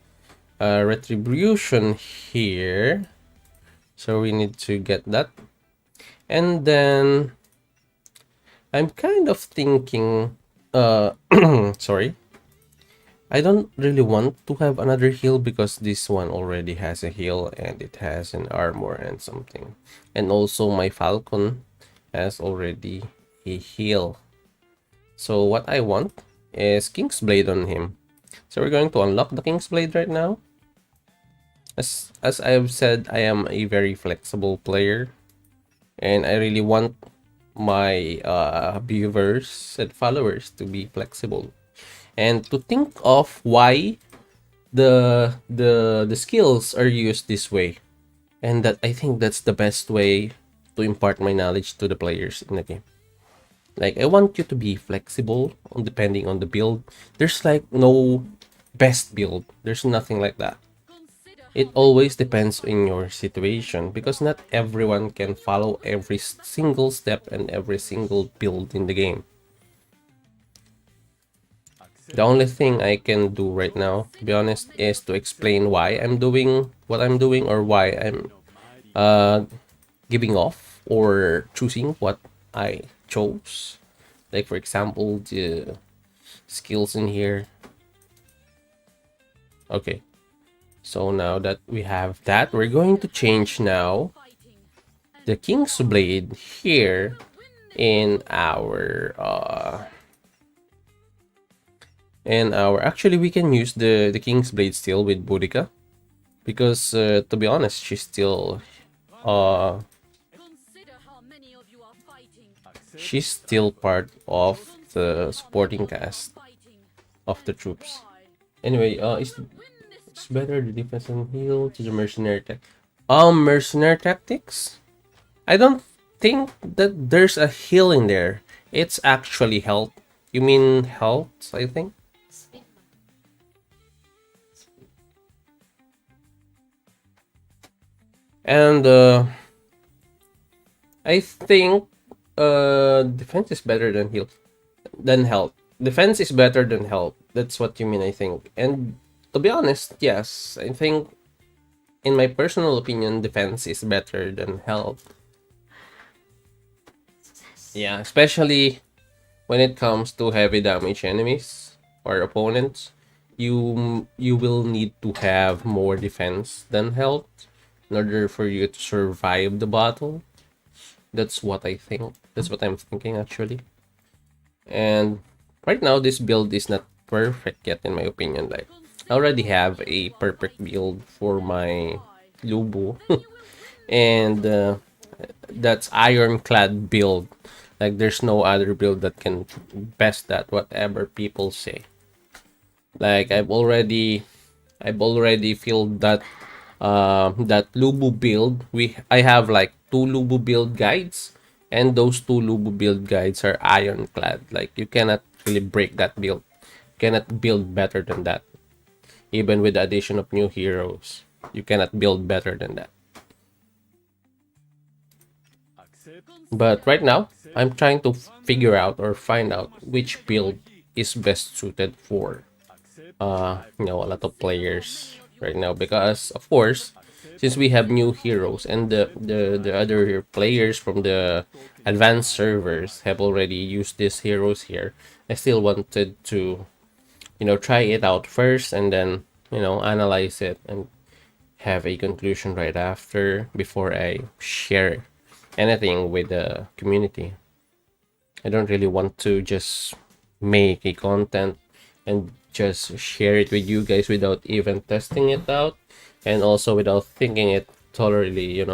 Retribution here. So we need to get that. And then I'm kind of thinking, sorry, I don't really want to have another heal because this one already has a heal and it has an armor and something. And also my Falcon has already a heal. So what I want is King's Blade on him. So we're going to unlock the King's Blade right now. As I've said, I am a very flexible player, and I really want my viewers and followers to be flexible and to think of why the skills are used this way, and that I think that's the best way to impart my knowledge to the players in the game. Like, I want you to be flexible on depending on the build. There's like no best build. There's nothing like that. It always depends on your situation, because not everyone can follow every single step and every single build in the game. The only thing I can do right now, to be honest, is to explain why I'm doing what I'm doing, or why I'm giving off or choosing what I chose. Like for example, the skills in here. Okay, so now that we have that, we're going to change now the King's Blade here in our actually we can use the King's Blade still with Boudica, because to be honest, she's still part of the supporting cast of the troops. Anyway, it's better the defense and heal to the mercenary tech. Mercenary tactics? I don't think that there's a heal in there. It's actually health. You mean health, I think? And I think defense is better than health. Defense is better than health. That's what you mean, I think. And to be honest, yes, I think in my personal opinion, defense is better than health. Yeah, especially when it comes to heavy damage enemies or opponents, you will need to have more defense than health in order for you to survive the battle. That's what I think. That's what I'm thinking actually. And right now this build is not perfect yet in my opinion. Like I already have a perfect build for my Lubu. And that's ironclad build. Like there's no other build that can best that, whatever people say. Like I've already filled that Lubu build. I have like 2 Lubu build guides, and those 2 Lubu build guides are ironclad. Like you cannot really break that build. You cannot build better than that. Even with the addition of new heroes, you cannot build better than that. But right now, I'm trying to figure out or find out which build is best suited for a lot of players right now, because of course, since we have new heroes and the other players from the advanced servers have already used these heroes here, I still wanted to try it out first, and then analyze it and have a conclusion right after, before I share anything with the community. I don't really want to just make a content and just share it with you guys without even testing it out, and also without thinking it thoroughly.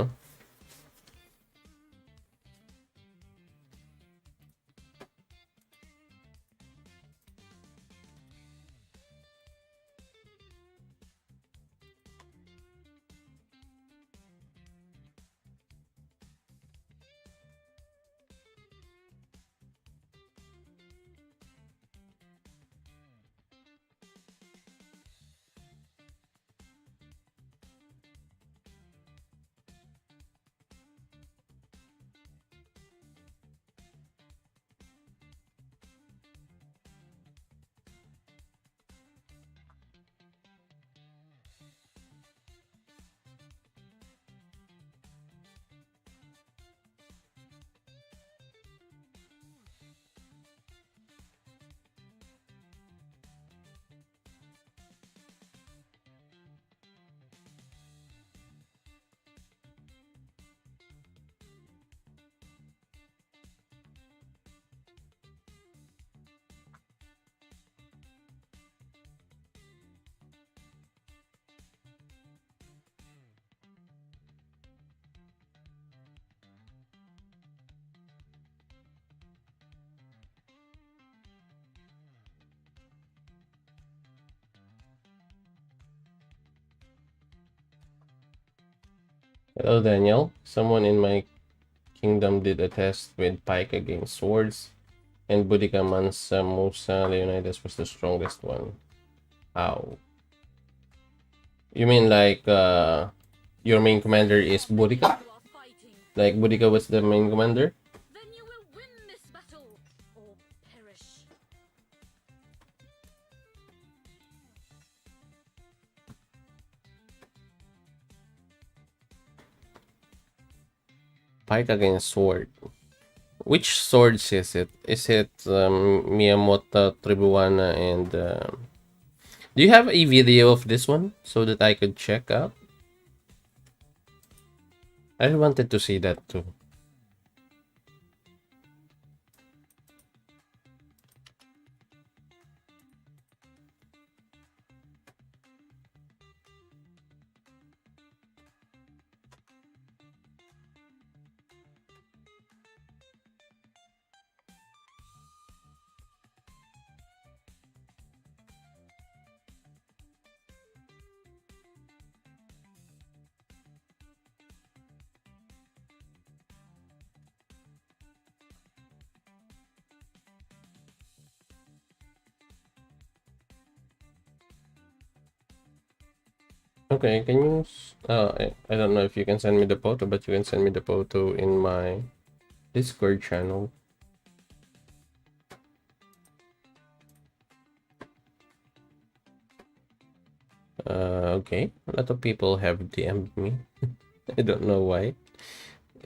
Hello, Daniel. Someone in my kingdom did a test with Pike against swords, and Boudica Mansa Musa Leonidas was the strongest one. How? You mean like your main commander is Boudica? You are fighting, Like Boudica was the main commander? then you will win this battle or perish. Pike against sword. Which swords is it? Is it Miyamoto, Tribuana, and do you have a video of this one so that I could check out? I wanted to see that too. Okay, can you? I don't know if you can send me the photo, but you can send me the photo in my Discord channel. Okay, a lot of people have DM'd me. I don't know why.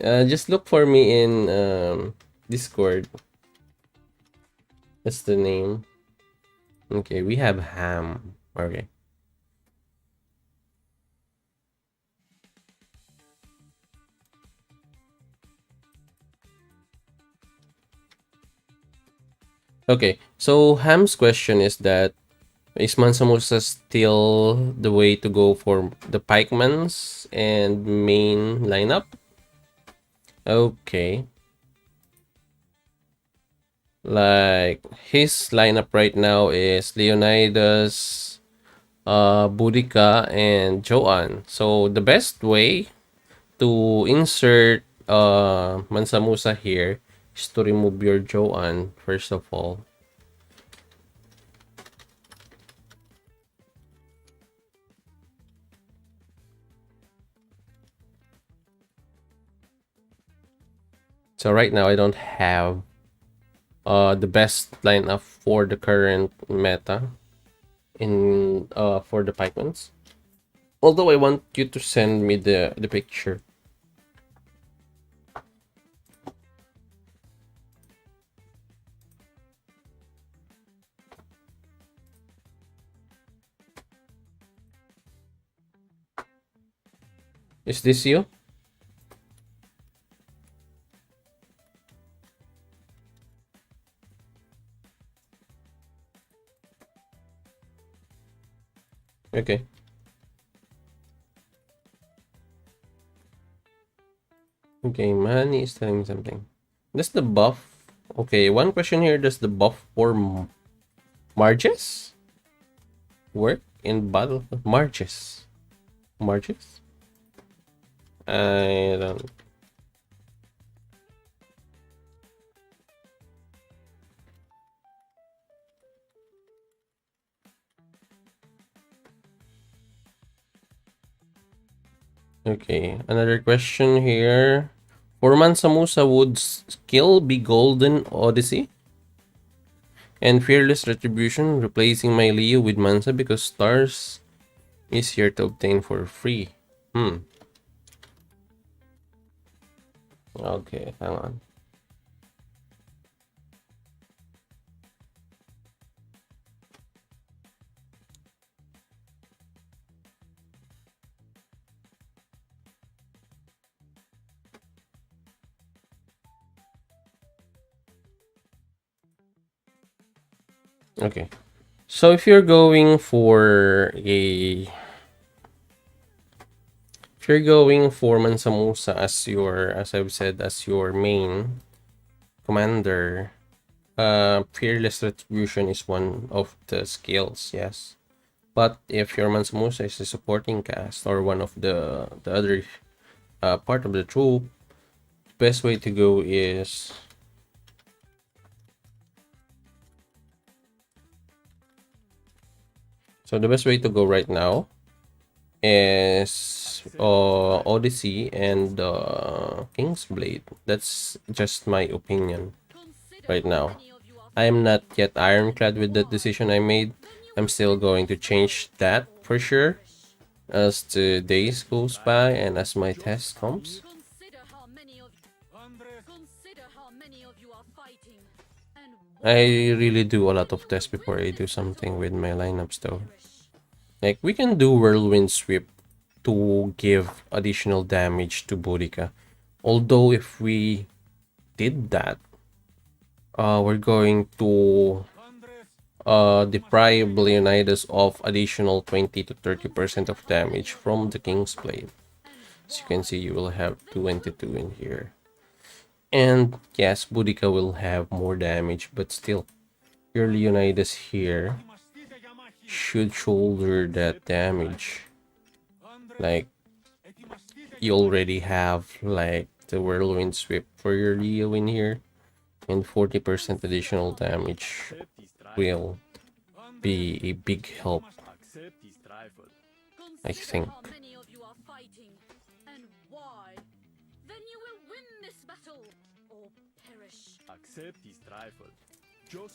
Just look for me in Discord. That's the name. Okay, we have Ham. Okay. Okay, so Ham's question is that Is Mansa Musa still the way to go for the Pikemans and main lineup? Okay. Like, his lineup right now is Leonidas, Boudica, and Joanne. So, the best way to insert Mansa Musa here is to remove your Joanne, first of all. So right now I don't have the best lineup for the current meta in for the Pikemans. Although I want you to send me the picture. Is this you? Okay. Okay, Manny is telling me something. Does the buff... Okay, one question here. Does the buff for Marges work in battle? Marges? Marges? I don't... Okay, another question here. For Mansa Musa, would skill be Golden Odyssey? And Fearless Retribution, replacing my Leo with Mansa because stars is here to obtain for free. Okay, hang on. Okay. So if you're going for Mansa Musa as your, as I've said, as your main commander, Fearless Retribution is one of the skills, yes. But if your Mansa Musa is a supporting cast or one of the other part of the troop, the best way to go is the best way to go right now is Odyssey and King's Blade. That's just my opinion right now. I am not yet ironclad with the decision I made. I'm still going to change that for sure as the days goes by and as my test comes. I really do a lot of tests before I do something with my lineups though. Like, we can do Whirlwind Sweep to give additional damage to Boudica. Although if we did that, we're going to deprive Leonidas of additional 20 to 30% of damage from the King's Blade. As you can see, you will have 22 in here. And yes, Boudica will have more damage, but still, your Leonidas here should shoulder that damage. Like, you already have like the Whirlwind Sweep for your Leo in here, and 40% additional damage will be a big help, I think.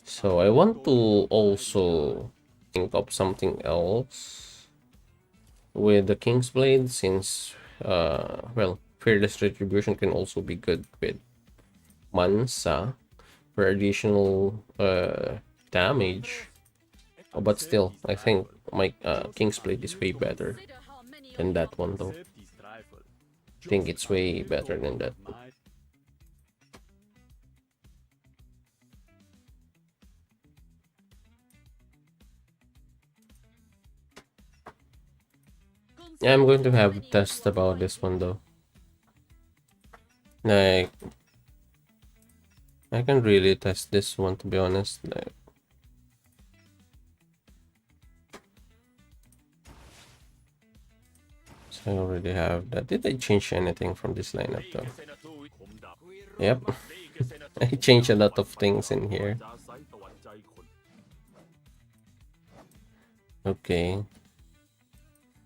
So I want to also think of something else with the King's Blade, since well, Fearless Retribution can also be good with Mansa for additional damage. But still, I think my King's Blade is way better than that one though. I think it's way better than that. Yeah, I'm going to have a test about this one though. Like, I can really test this one to be honest. Like, so I already have that. Did I change anything from this lineup though? Yep. I changed a lot of things in here. Okay.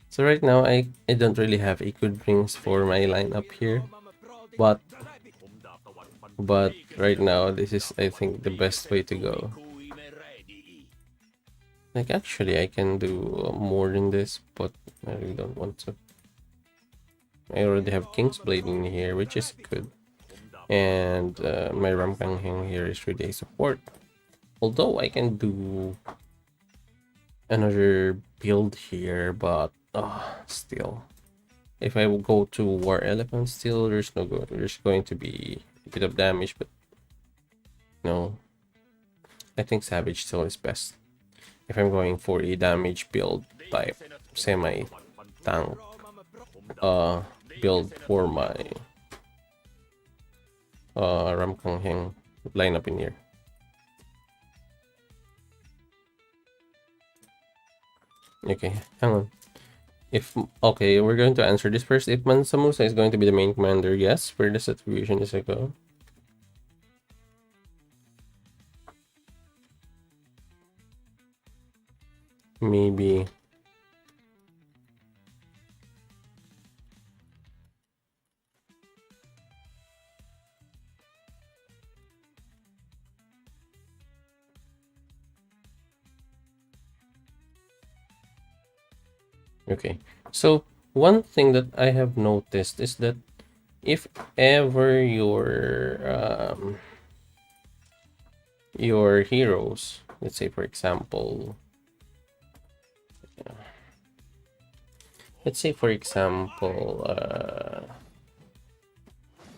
So right now I don't really have a good rings for my lineup here. But right now this is I think the best way to go. Like actually I can do more than this, but I really don't want to. I already have King's Blade in here, which is good. And my Rampangheng here is really a support. Although I can do another build here, but still. If I will go to War Elephant, still there's going to be a bit of damage, but no. I think Savage still is best. If I'm going for a damage build type, semi tank build for my Ramkangheng lineup in here. Okay, hang on. Okay, we're going to answer this first. If Mansa Musa is going to be the main commander, yes. Where does attribution is a go? Maybe. Okay, so one thing that I have noticed is that if ever your heroes, let's say for example,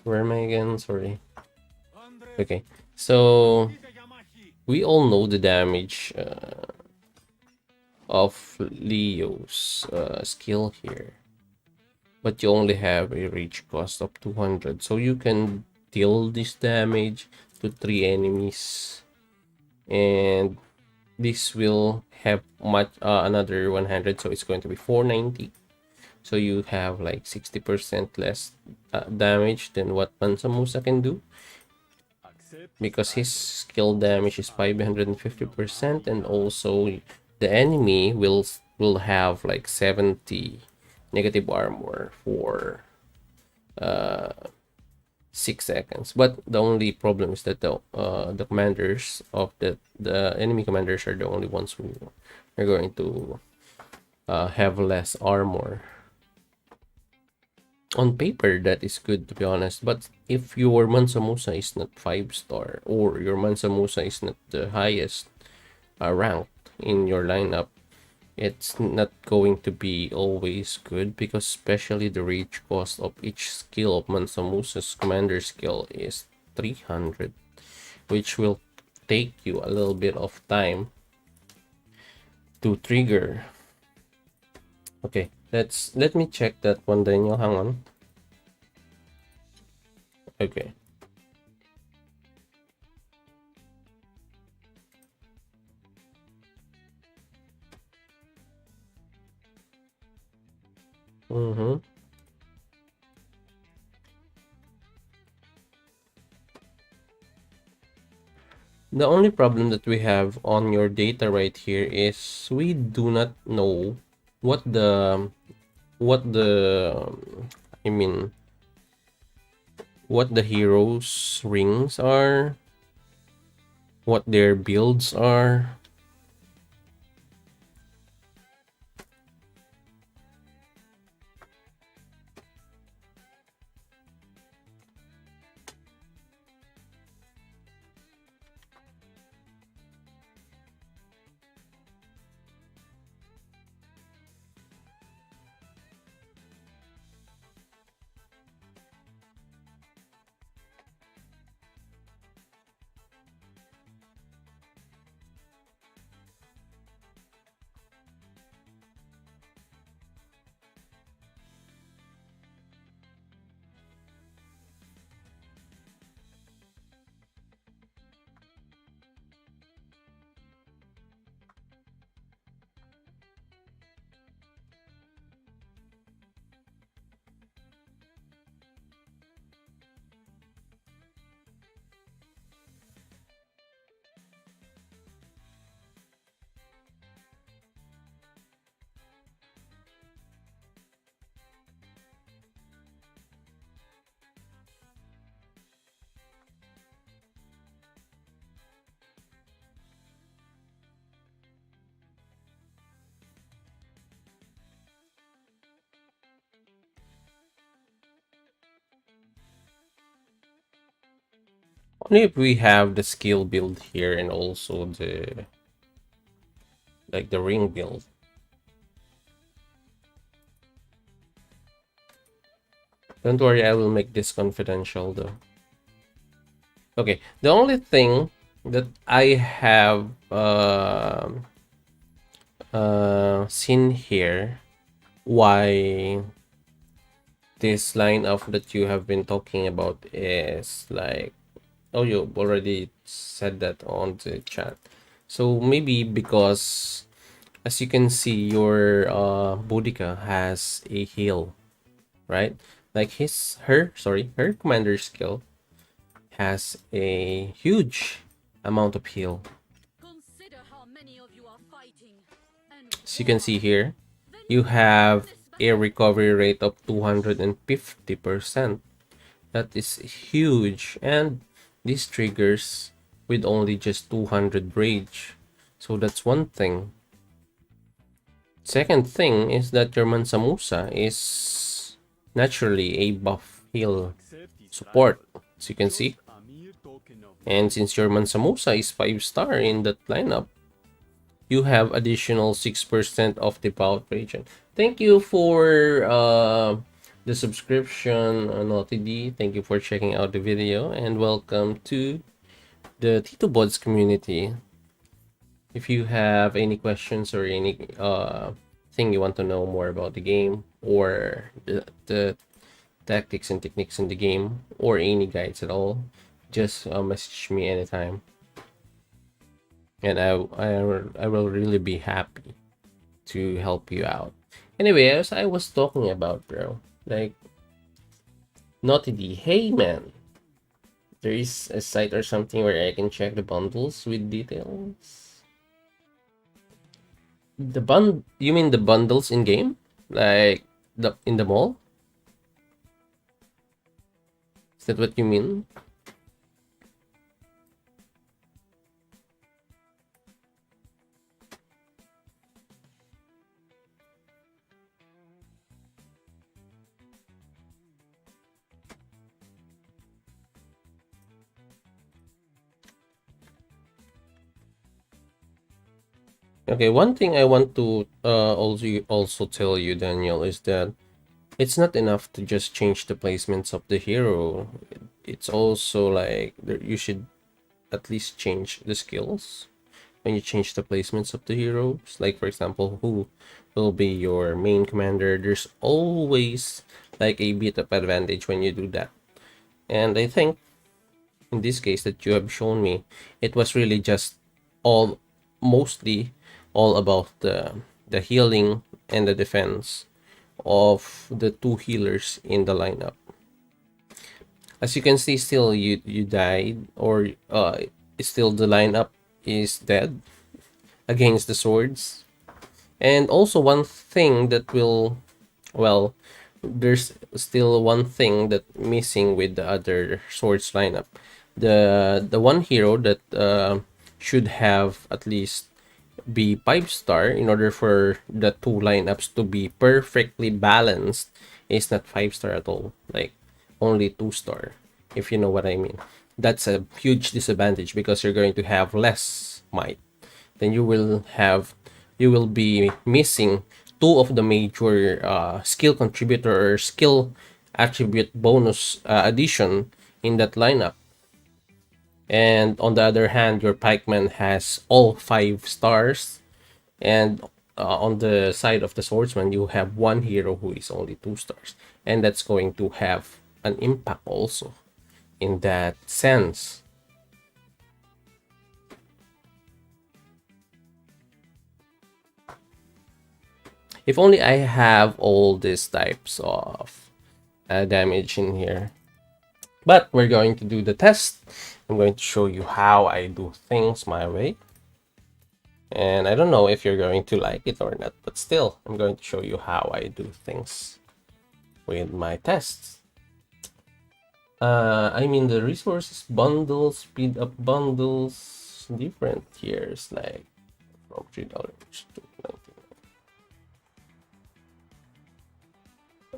where am I again? Sorry. Okay, so we all know the damage of Leo's skill here, but you only have a reach cost of 200, so you can deal this damage to 3 enemies, and this will have much another 100, so it's going to be 490. So you have like 60% less damage than what Mansa Musa can do, because his skill damage is 550%, and also the enemy will have like 70 negative armor for 6 seconds. But the only problem is that the commanders of the enemy commanders are the only ones who are going to have less armor. On paper, that is good to be honest, but if your Mansa Musa is not 5-star, or your Mansa Musa is not the highest rank in your lineup, it's not going to be always good, because especially the reach cost of each skill of Mansa Musa's commander skill is 300, which will take you a little bit of time to trigger. Okay, let me check that one, Daniel. Hang on. Okay. The only problem that we have on your data right here is we do not know what the I mean what the heroes rings are, what their builds are. Only if we have the skill build here and also the ring build. Don't worry, I will make this confidential though. Okay, the only thing that I have seen here why this lineup that you have been talking about is like, oh, you already said that on the chat. So maybe because, as you can see, your Boudica has a heal, right? Like her commander skill has a huge amount of heal. Consider how many of you are fighting. And As you can see why. here, Then you why have this a battle? recovery rate of 250%. That is huge, and this triggers with only just 200 rage. So that's one thing. Second thing is that your Mansa Musa is naturally a buff heal Accept his support, rival. as you can Just see. a mere token of And love. since your Mansa Musa is 5-star in that lineup, you have additional 6% of the bout region. Thank you for the subscription, Naughty D. Thank you for checking out the video, and welcome to the TitoBods community. If you have any questions or any thing you want to know more about the game, or the tactics and techniques in the game, or any guides at all, just message me anytime, and I will really be happy to help you out. Anyway, as I was talking about, bro, like, Naughty D, hey man, there is a site or something where I can check the bundles with details. You mean the bundles in game, like the in the mall? Is that what you mean? Okay, one thing I want to also tell you, Daniel, is that it's not enough to just change the placements of the hero. It's also like you should at least change the skills when you change the placements of the heroes. Like, for example, who will be your main commander? There's always like a bit of advantage when you do that. And I think in this case that you have shown me, it was really just all mostly all about the healing and the defense of the two healers in the lineup. As you can see, still you died, or still the lineup is dead against the swords. And also one thing that will, well, there's still one thing that missing with the other swords lineup. The one hero that should have at least be 5-star in order for the two lineups to be perfectly balanced is not 5-star at all. Like, only 2-star, if you know what I mean. That's a huge disadvantage because you're going to have less might. Then you will be missing two of the major skill contributor or skill attribute bonus addition in that lineup. And on the other hand, your pikeman has all 5 stars, and on the side of the swordsman you have one hero who is only 2 stars, and that's going to have an impact also in that sense. If only I have all these types of damage in here. But we're going to do the test. I'm going to show you how I do things my way. And I don't know if you're going to like it or not, but still, I'm going to show you how I do things with my tests. I mean the resources bundles, speed up bundles, different tiers, like from $3 to $99.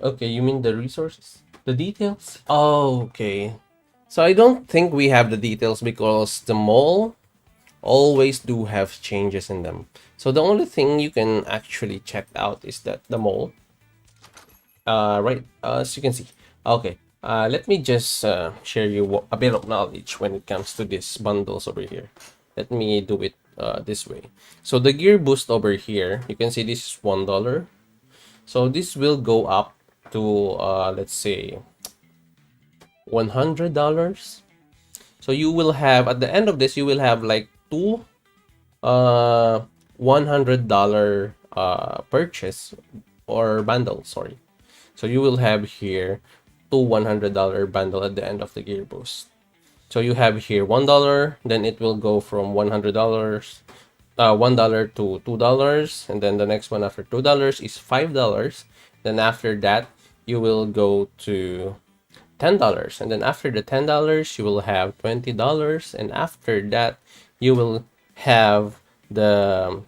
Okay, you mean the resources? The details? Oh, okay. So I don't think we have the details because the mall always do have changes in them. So the only thing you can actually check out is that the mall, right, as you can see. Okay, let me just share you a bit of knowledge when it comes to these bundles over here. Let me do it this way. So the gear boost over here, you can see this is $1. So this will go up to let's say $100. So you will have, at the end of this, you will have like two $100 purchase or bundle, sorry. So you will have here two $100 bundle at the end of the gear boost. So you have here $1, then it will go from $100, $1 to $2, and then the next one after $2 is $5. Then after that, you will go to $10, and then after the $10 you will have $20, and after that you will have the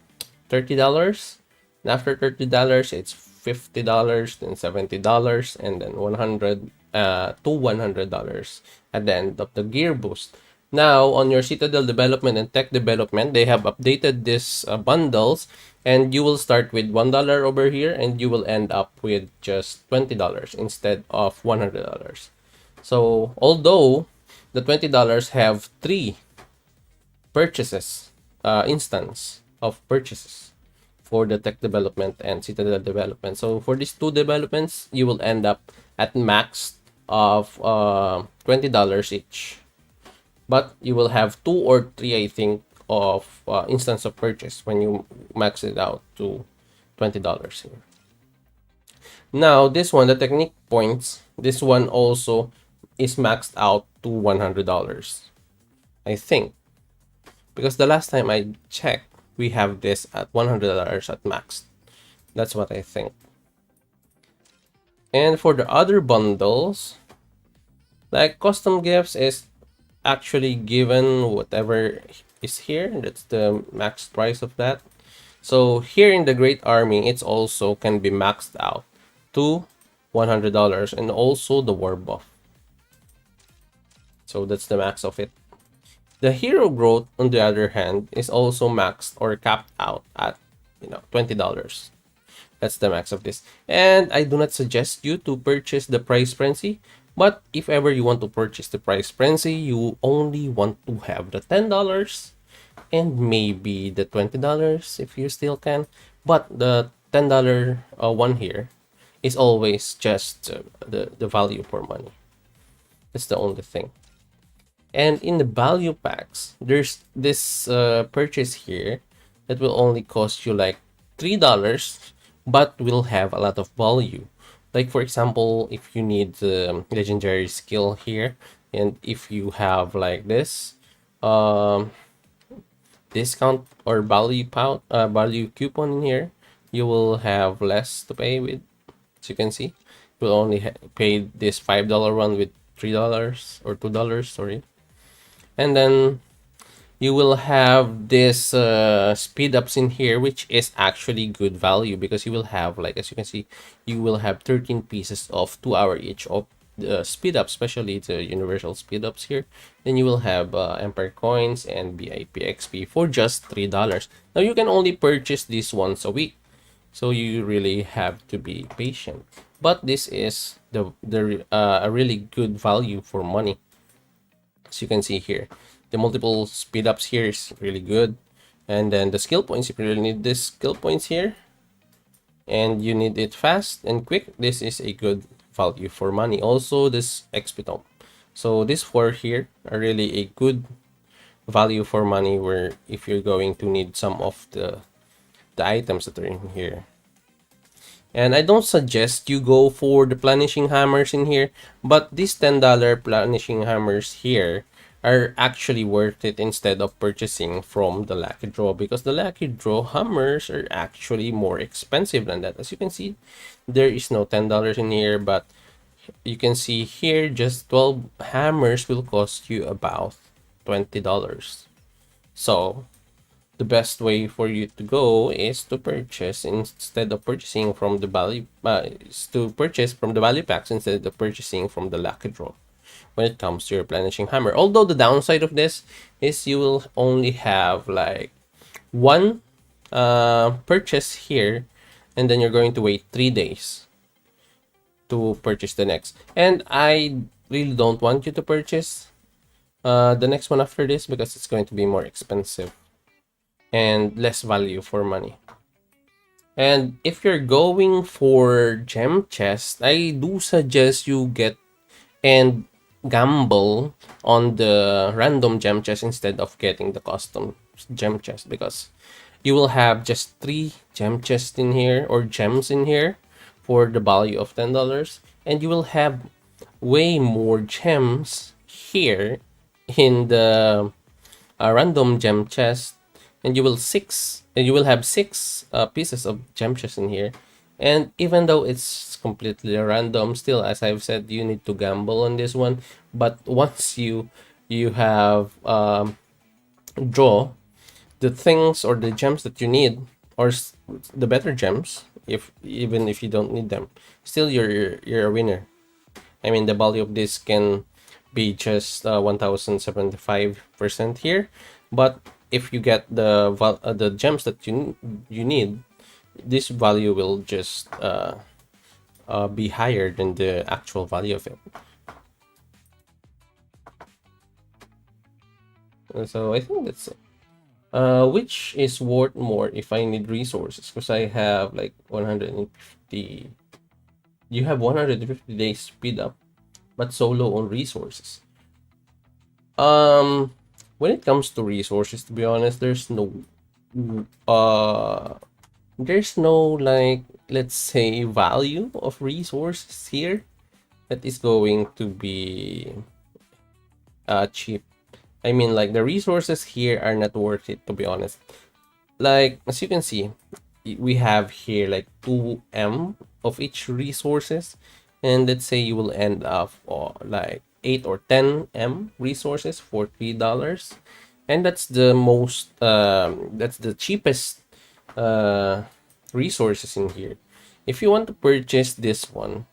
$30, and after $30 it's $50, then $70, and then 100 to $100 at the end of the gear boost. Now on your Citadel development and tech development, they have updated these bundles, and you will start with $1 over here and you will end up with just $20 instead of $100. So although the $20 have three purchases, instance of purchases for the tech development and Citadel development. So for these two developments, you will end up at max of $20 each. But you will have two or three, I think, of instance of purchase when you max it out to $20 here. Now this one, the technique points, this one also is maxed out to $100, I think, because the last time I checked, we have this at $100 at max. That's what I think. And for the other bundles, like custom gifts is actually given whatever is here. That's the max price of that. So here in the Great Army, it's also can be maxed out to $100, and also the war buff. So that's the max of it. The hero growth, on the other hand, is also maxed or capped out at $20. That's the max of this. And I do not suggest you to purchase the price frenzy, but if ever you want to purchase the price frenzy, you only want to have the $10 and maybe the $20 if you still can. But the $10 one here is always just the value for money. That's the only thing. And in the value packs, there's this purchase here that will only cost you like $3, but will have a lot of value. Like for example, if you need the legendary skill here, and if you have like this discount or value coupon in here, you will have less to pay with. As you can see, you will only pay this $5 one with $3 or $2, sorry. And then you will have this speed ups in here, which is actually good value because you will have, like as you can see, you will have 13 pieces of 2 hour each of the speed up, especially the universal speed ups here. Then you will have Empire coins and VIP XP for just $3. Now you can only purchase this once a week, so you really have to be patient. But this is a really good value for money. As you can see here, the multiple speed ups here is really good. And then the skill points, if you really need this skill points here and you need it fast and quick, this is a good value for money. Also this XP tome. So these four here are really a good value for money, where if you're going to need some of the items that are in here. And I don't suggest you go for the planishing hammers in here, but these $10 planishing hammers here are actually worth it instead of purchasing from the lucky draw, because the lucky draw hammers are actually more expensive than that. As you can see, there is no $10 in here, but you can see here just 12 hammers will cost you about $20. So the best way for you to go is to purchase instead of purchasing from the value is to purchase from the value packs instead of purchasing from the lucky draw, when it comes to replenishing hammer. Although the downside of this is you will only have like one purchase here, and then you're going to wait 3 days to purchase the next. And I really don't want you to purchase the next one after this, because it's going to be more expensive and less value for money. And if you're going for gem chest, I do suggest you get and gamble on the random gem chest instead of getting the custom gem chest, because you will have just 3 gem chests in here, or gems in here, for the value of $10, and you will have way more gems here in the random gem chest, and you will have 6 pieces of gem chest in here. And even though it's completely random, still, as I've said, you need to gamble on this one. But once you have draw the things or the gems that you need, or the better gems, even if you don't need them, still you're a winner. I mean, the value of this can be just 1075% here, but if you get the gems that you need, this value will just be higher than the actual value of it. So I think that's it. Which is worth more if I need resources, because I have like 150. You have 150 days speed up, but so low on resources. When it comes to resources, to be honest, there's no like, let's say, value of resources here that is going to be cheap. I mean, like, the resources here are not worth it, to be honest. Like, as you can see, we have here like 2M of each resources, and let's say you will end up like 8 or 10M resources for $3, and that's the most that's the cheapest resources in here. If you want to purchase this one,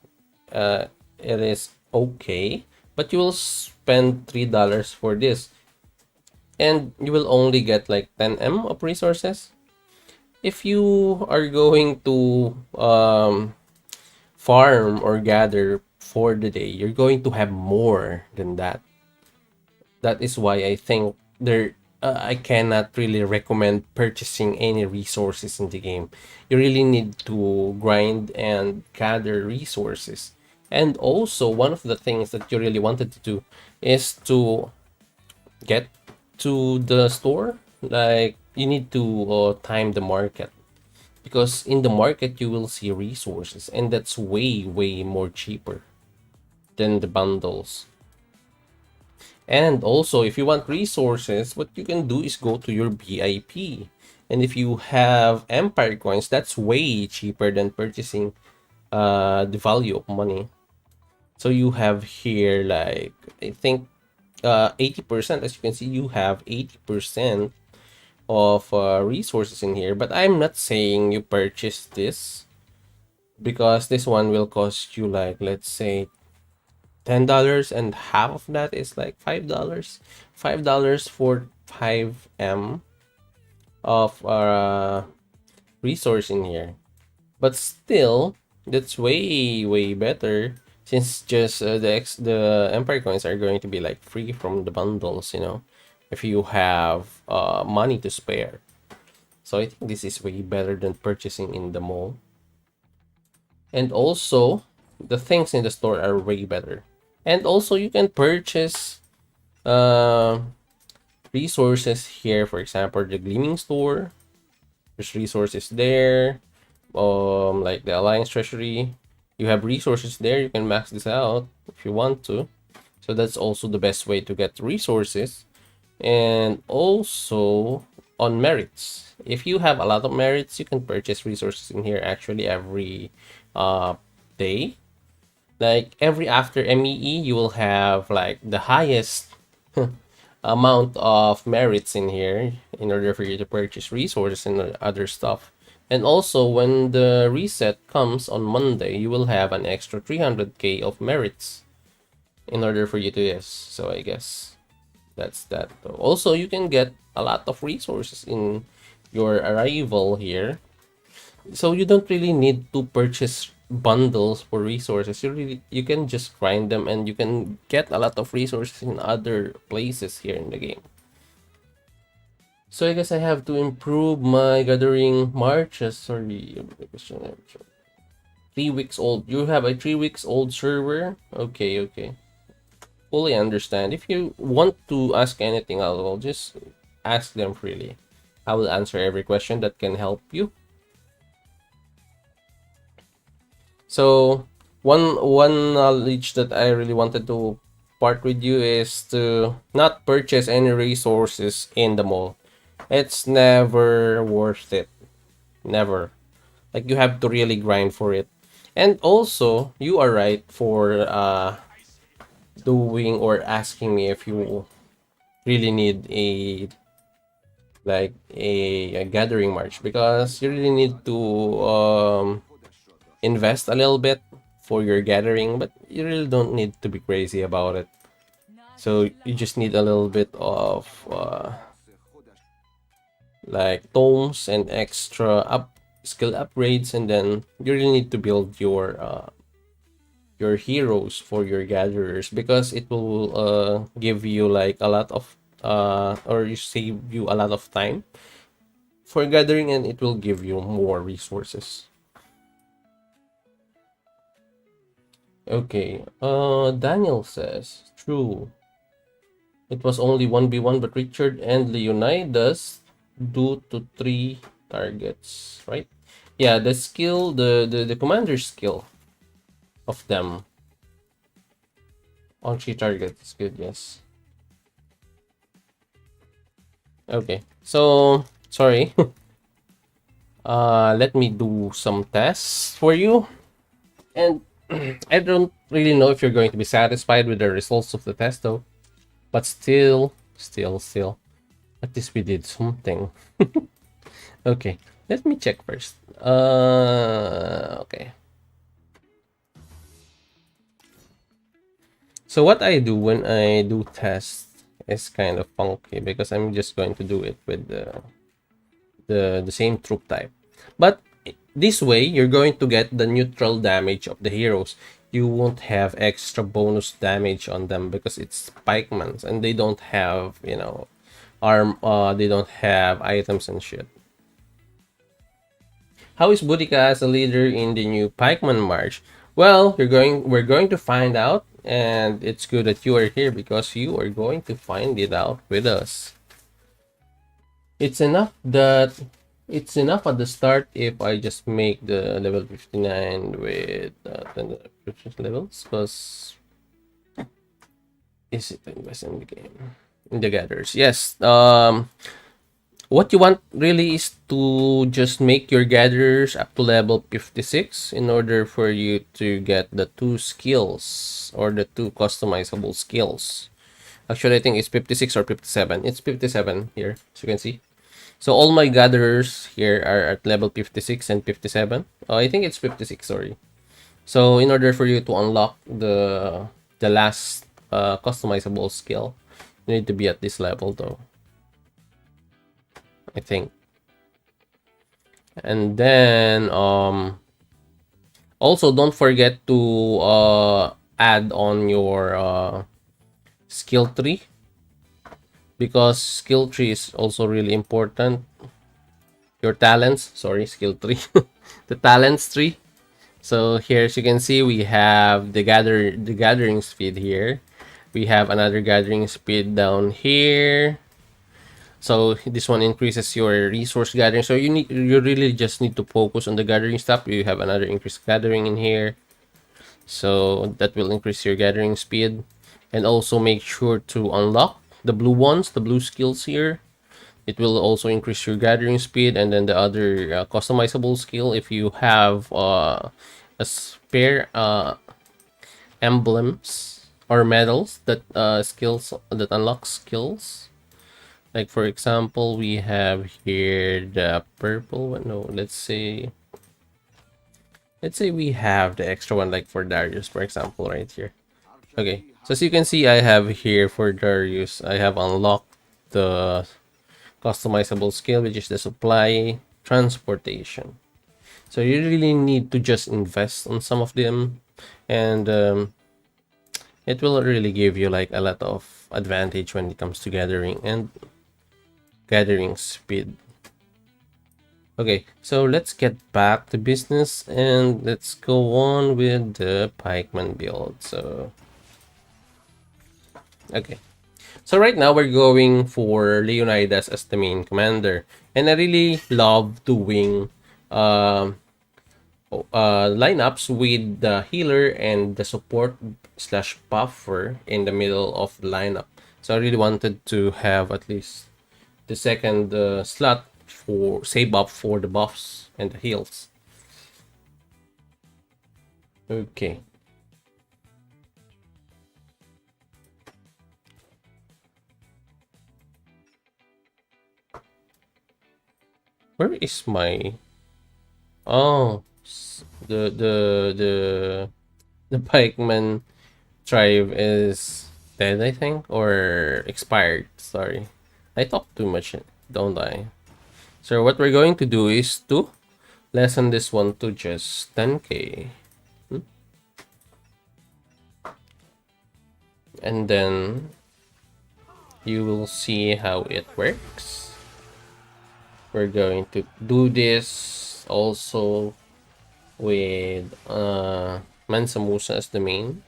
it is okay, but you will spend $3 for this, and you will only get like 10M of resources. If you are going to farm or gather for the day, you're going to have more than that. That is why I think I cannot really recommend purchasing any resources in the game. You really need to grind and gather resources. And also, one of the things that you really wanted to do is to get to the store. Like, you need to time the market, because in the market you will see resources, and that's way more cheaper than the bundles. And also, if you want resources, what you can do is go to your VIP. And if you have Empire coins, that's way cheaper than purchasing the value of money. So you have here, like, I think 80%. As you can see, you have 80% of resources in here. But I'm not saying you purchase this, because this one will cost you, like, let's say $10, and half of that is like $5 for 5M of resource in here. But still, that's way better, since just the Empire coins are going to be like free from the bundles, if you have money to spare. So I think this is way better than purchasing in the mall. And also, the things in the store are way better. And also, you can purchase resources here. For example, the Gleaming Store. There's resources there. Like the Alliance Treasury. You have resources there. You can max this out if you want to. So that's also the best way to get resources. And also, on merits. If you have a lot of merits, you can purchase resources in here actually every day. Like, every after MEE, you will have like the highest amount of merits in here in order for you to purchase resources and other stuff. And also, when the reset comes on Monday, you will have an extra 300k of merits. in order for you to, yes. So I guess that's that. Also, you can get a lot of resources in your arrival here. So you don't really need to purchase bundles for resources. You can just grind them and you can get a lot of resources in other places here in the game. So I guess I have to improve my gathering marches. Sorry, 3 weeks old. You have a 3 weeks old server? Okay, okay. Fully understand. If you want to ask anything, I'll just ask them freely. I will answer every question that can help you. So one knowledge that I really wanted to part with you is to not purchase any resources in the mall. It's never worth it. Never. Like you have to really grind for it. And also, you are right for doing or asking me if you really need a gathering march, because you really need to invest a little bit for your gathering, but you really don't need to be crazy about it. So you just need a little bit of like tomes and extra skill upgrades, and then you really need to build your heroes for your gatherers, because it will give you like a lot of or you save you a lot of time for gathering, and it will give you more resources. Okay, Daniel says, true. It was only 1v1, but Richard and Leonidas do to 3 targets, right? Yeah, the skill, the commander skill of them on 3 targets is good, yes. Okay, so, sorry. Let me do some tests for you. And I don't really know if you're going to be satisfied with the results of the test, though. But still, at least we did something. Okay, let me check first. Okay. So what I do when I do test is kind of funky, because I'm just going to do it with the same troop type. But this way, you're going to get the neutral damage of the heroes. You won't have extra bonus damage on them because it's pikemans and they don't have, you know, they don't have items and shit. How is Boudica as a leader in the new pikeman march? Well, we're going to find out, and it's good that you are here because you are going to find it out with us. It's enough at the start if I just make the level 59 with 10 levels, because is it invest in the game, in the gatherers? Yes. What you want really is to just make your gatherers up to level 56 in order for you to get the 2 skills, or the 2 customizable skills. Actually, I think it's 56 or 57. It's 57 here, as you can see. So all my gatherers here are at level 56 and 57. I think it's 56, sorry. So in order for you to unlock the last customizable skill, you need to be at this level, though, I think. And then also don't forget to add on your skill tree, because skill tree is also really important. Your talents, sorry, skill tree. The talents tree. So here, as you can see, we have the gathering speed here. We have another gathering speed down here. So this one increases your resource gathering. So you really just need to focus on the gathering stuff. You have another increased gathering in here. So that will increase your gathering speed. And also make sure to unlock the blue ones, the blue skills here. It will also increase your gathering speed. And then the other customizable skill, if you have a spare emblems or medals that skills that unlock skills. Like for example, we have here the purple one. No, let's say we have the extra one, like for Darius, for example, right here. Okay, So as you can see, I have here for Darius, I have unlocked the customizable skill, which is the supply transportation. So you really need to just invest on some of them, and it will really give you like a lot of advantage when it comes to gathering and gathering speed. Okay, so let's get back to business and let's go on with the pikeman build. So okay, so right now we're going for Leonidas as the main commander, and I really love doing lineups with the healer and the support slash buffer in the middle of the lineup. So I really wanted to have at least the second slot for save up for the buffs and the heals. Okay. Where is my... Oh, the pikeman tribe is dead, I think, or expired. Sorry, I talk too much, don't I? So what we're going to do is to lessen this one to just 10k. And then you will see how it works. We're going to do this also with Mansa Musa as the main.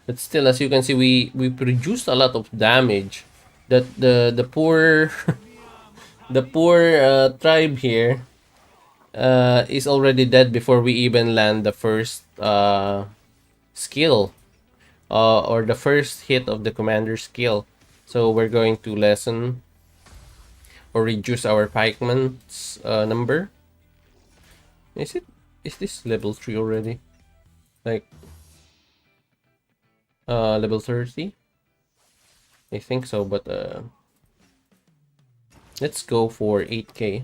But still, as you can see, we produced a lot of damage. That the poor the poor tribe here is already dead before we even land the first skill or the first hit of the commander skill. So we're going to lessen or reduce our pikeman's number. Is this level 3 already? Like level 30? I think so, but let's go for 8k.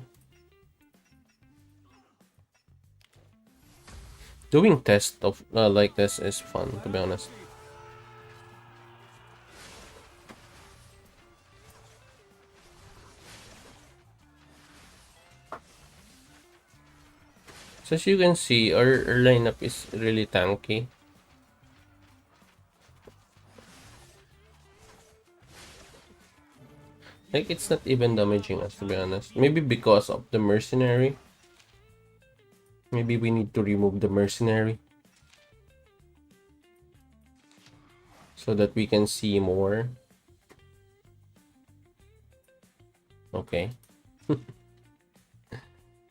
Doing tests of like this is fun, to be honest. So as you can see, our lineup is really tanky. Like, it's not even damaging us, to be honest. Maybe because of the mercenary. Maybe we need to remove the mercenary, so that we can see more. Okay.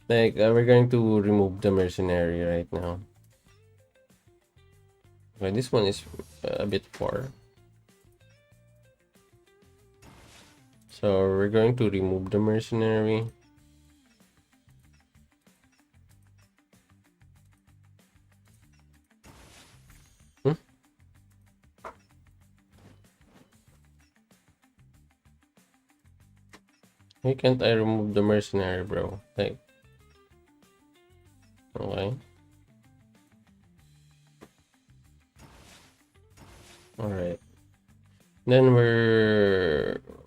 Like, we're going to remove the mercenary right now. Okay, this one is a bit far. So we're going to remove the mercenary. Why can't I remove the mercenary, bro? Like, okay. Alright. Then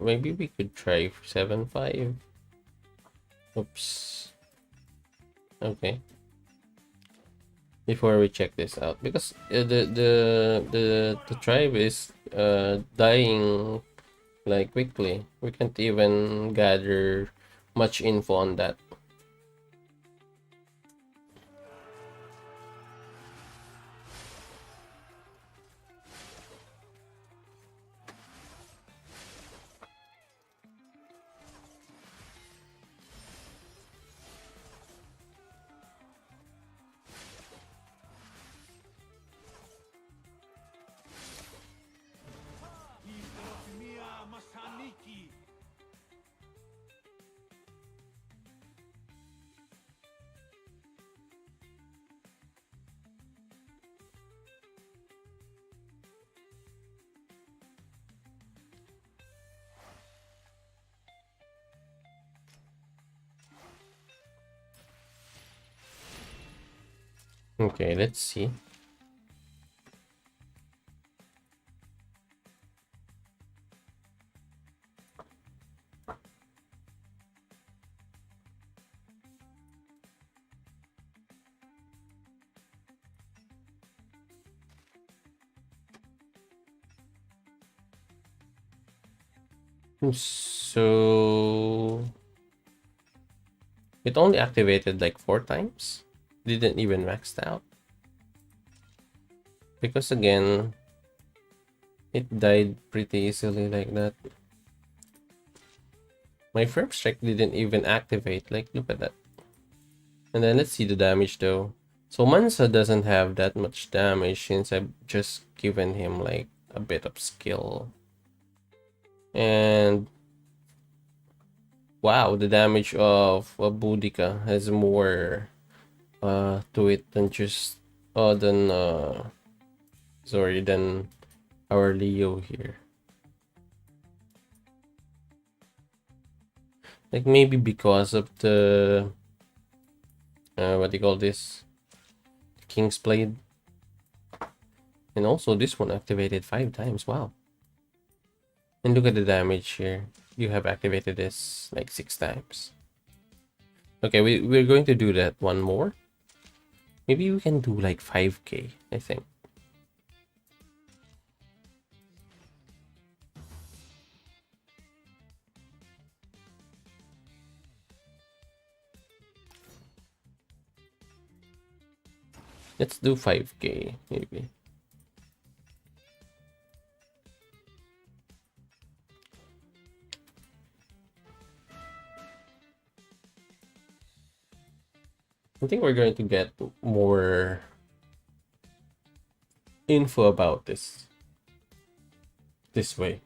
maybe we could try 7-5. Oops. Okay. Before we check this out, because the tribe is dying like quickly. We can't even gather much info on that. Okay, let's see. So it only activated like 4 times. Didn't even maxed out. Because again, it died pretty easily like that. My first strike didn't even activate. Like, look at that. And then let's see the damage though. So Mansa doesn't have that much damage since I've just given him like a bit of skill. And wow, the damage of Boudica has more to it than just than sorry, than our Leo here. Like maybe because of the what do you call this? King's Blade. And also this one activated 5 times. Wow. And look at the damage here. You have activated this like 6 times. Okay, we're going to do that one more. Maybe we can do like 5k, I think. Let's do 5k, maybe. I think we're going to get more info about this way.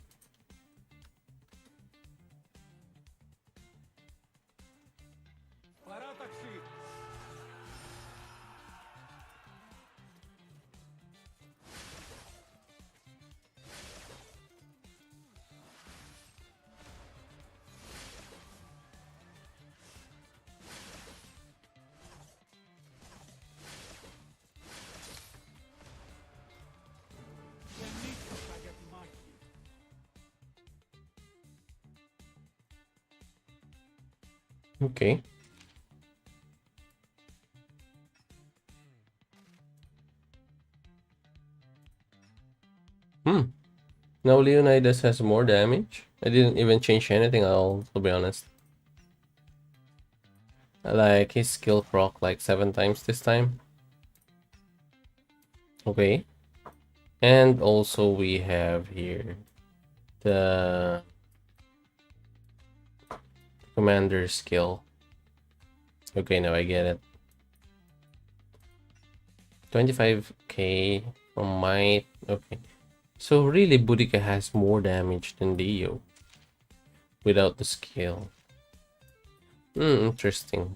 Okay. Now Leonidas has more damage. I didn't even change anything at all, to be honest. Like his skill proc like 7 times this time. Okay. And also we have here the commander skill. Okay, now I get it. 25k from might. Okay. So really Boudica has more damage than Dio without the skill. Interesting.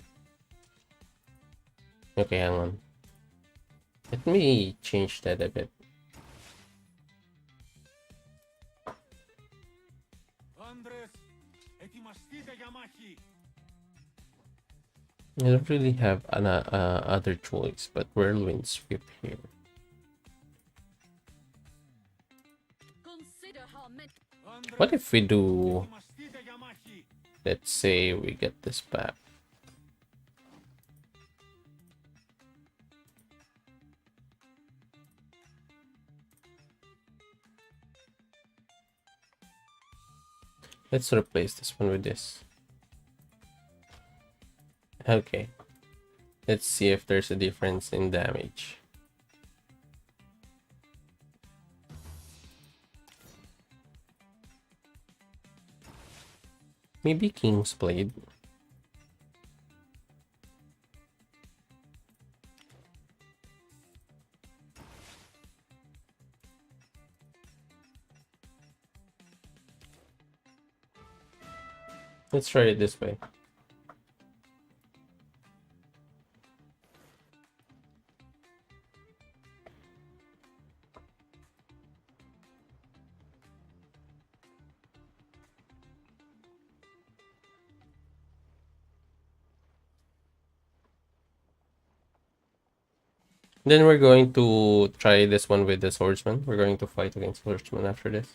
Okay, hang on. Let me change that a bit. I don't really have an other choice but Whirlwind Sweep here. What if we do, let's say we get this back. Let's replace this one with this. Okay. Let's see if there's a difference in damage. Maybe King's Blade. Let's try it this way. Then we're going to try this one with the swordsman. We're going to fight against swordsman after this.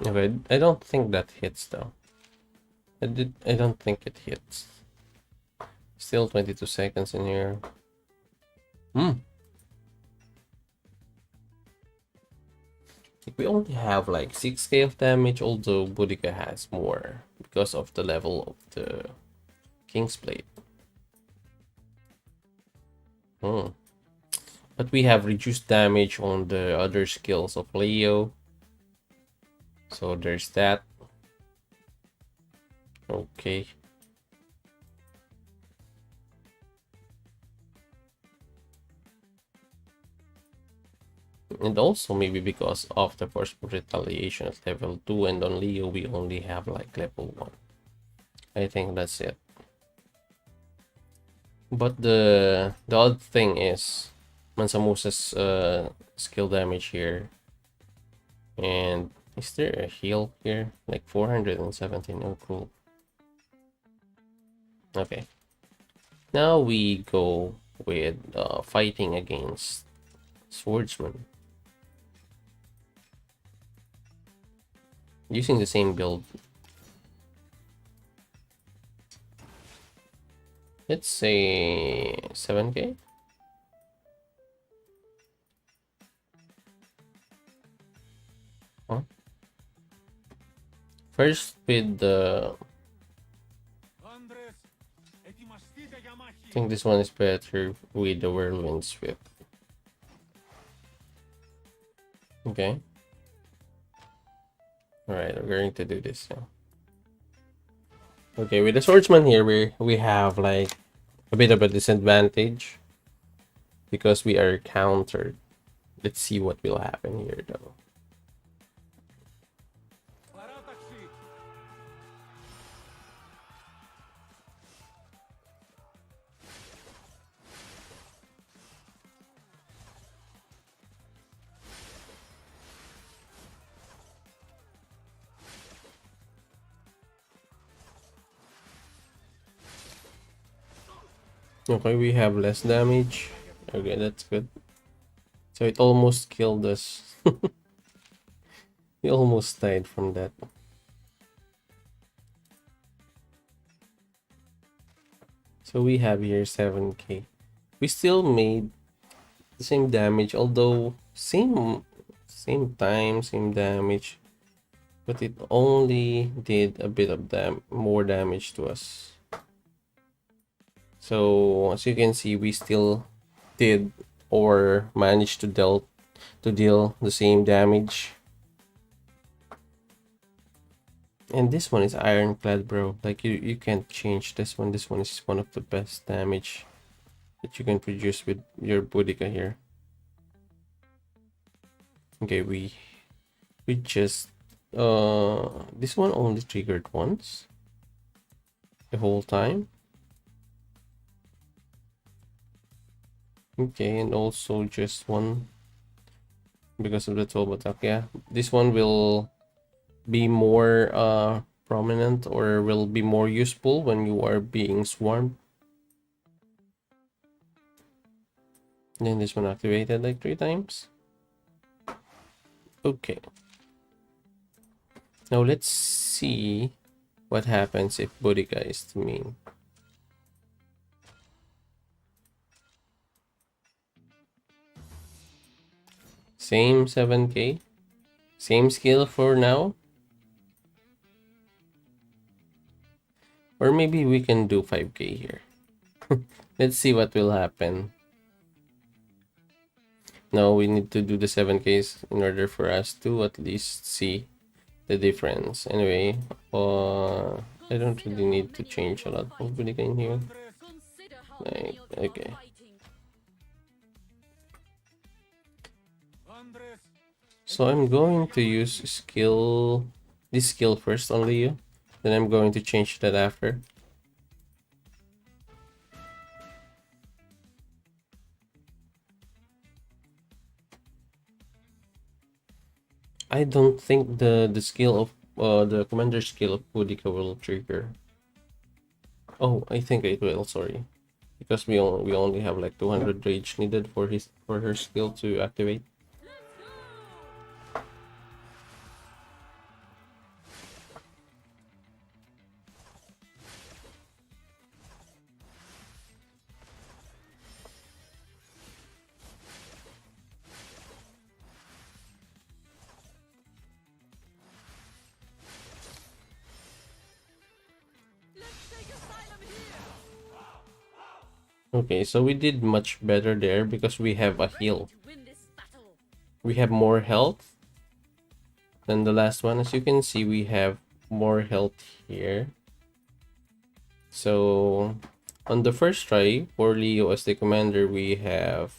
Okay, I don't think that hits though. I don't think it hits. Still 22 seconds in here. We only have like 6k of damage, although Boudica has more because of the level of the King's Blade. But we have reduced damage on the other skills of Leo. So there's that. Okay. And also maybe because of the first retaliation at level 2 and on Leo we only have like level 1. I think that's it. But the odd thing is Mansa Musa's skill damage here. And is there a heal here? Like 417. Oh, cool. Okay. Now we go with fighting against Swordsman. Using the same build. Let's say 7k. Huh? First with the... I think this one is better with the Whirlwind Swift. Okay. Alright, we're going to do this now. Okay, with the Swordsman here, we have like a bit of a disadvantage because we are countered. Let's see what will happen here though. Okay, we have less damage. Okay, that's good. So it almost killed us. We almost died from that. So we have here 7k. We still made the same damage, although same time, same damage. But it only did a bit of more damage to us. So as you can see, we still did or managed to deal the same damage. And this one is ironclad, bro. Like you can't change this one. This one is one of the best damage that you can produce with your Boudica here. Okay, we just this one only triggered once the whole time. Okay, and also just one because of the 12 attack. Yeah, this one will be more prominent or will be more useful when you are being swarmed. And then this one activated like 3 times. Okay. Now let's see what happens if Boudica is the main. Same 7k. Same skill for now. Or maybe we can do 5k here. Let's see what will happen. No, we need to do the 7ks in order for us to at least see the difference. Anyway, I don't really need to change a lot of Boudica in here. Like, okay. So I'm going to use this skill first on Leo. Then I'm going to change that after. I don't think the skill of the commander skill of Boudica will trigger. Oh, I think it will. Sorry, because we only have like 200 rage needed for her skill to activate. Okay, so we did much better there because we have a heal. To win this battle. We have more health than the last one. As you can see, we have more health here. So on the first try for Leo as the commander, we have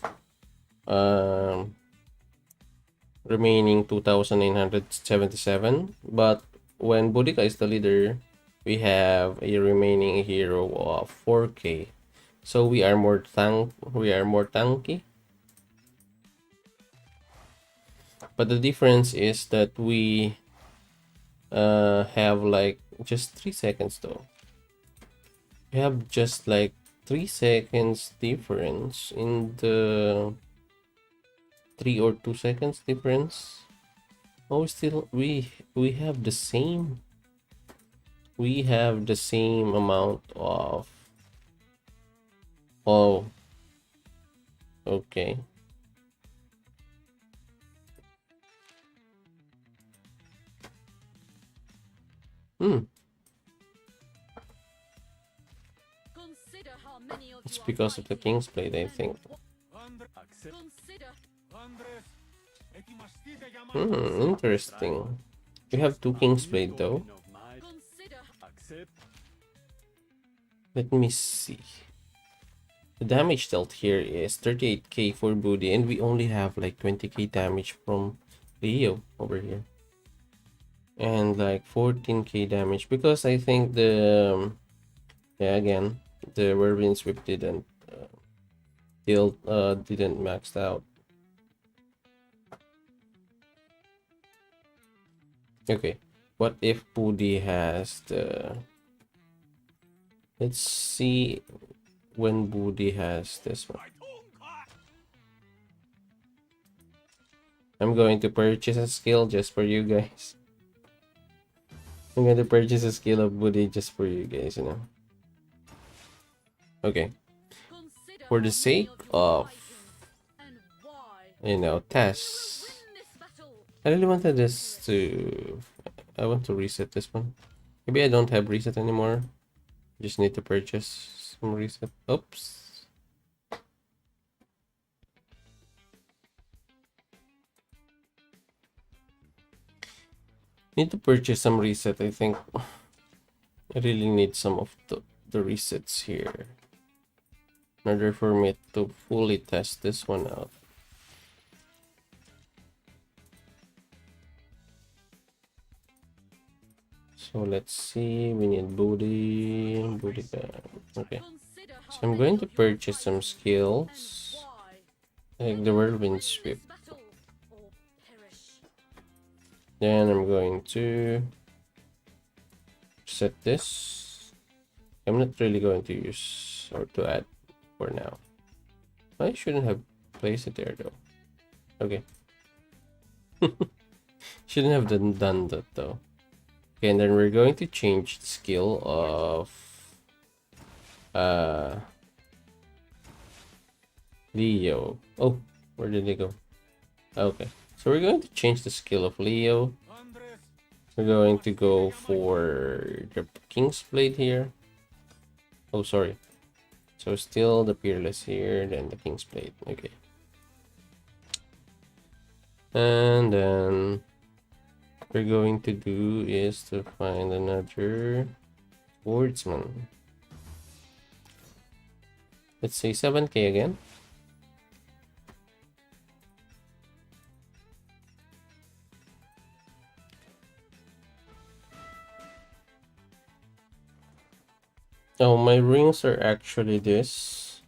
remaining 2,977. But when Boudica is the leader, we have a remaining hero of 4k. So we are more tanky. But the difference is that we have like just 3 seconds though. We have just like 3 seconds difference in the 3 or 2 seconds difference. Oh, still we have the same. We have the same amount of. Oh, okay. Consider how many of It's you are because of the fighting King's Blade, I and think. Accept. Consider Interesting. We have 2 King's Blade though. consider Accept. Let me see. The damage dealt here is 38k for Booty, and we only have like 20k damage from Leo over here. And like 14k damage because I think the yeah, again, the Whirlwind Sweep didn't didn't maxed out. Okay, what if Booty has the, let's see when Booty has this one. I'm going to purchase a skill just for you guys. I'm going to purchase a skill of Booty just for you guys, you know. Okay, consider for how the many sake you of, are fighting and why. you know, Win tests, this battle. I really wanted this to, I want to reset this one. Maybe I don't have reset anymore. Just need to purchase some reset. Oops. Need to purchase some reset, I think. I really need some of the resets here in order for me to fully test this one out. So let's see, we need booty. Okay, Consider so how I'm many going to of you are purchase some fighting skills and why. like the whirlwind sweep. Win this battle or perish. Then I'm going to set this. I'm not really going to use or to add for now. I shouldn't have placed it there though. Okay. Shouldn't have done that though. Okay, and then we're going to change the skill of Leo. Oh, where did he go? Okay, so we're going to change the skill of Leo. We're going to go for the King's Blade here. Oh, sorry. So still the Peerless here, then the King's Blade. Okay. And then we're going to do is to find another swordsman. Let's say 7k again. Oh, my rings are actually this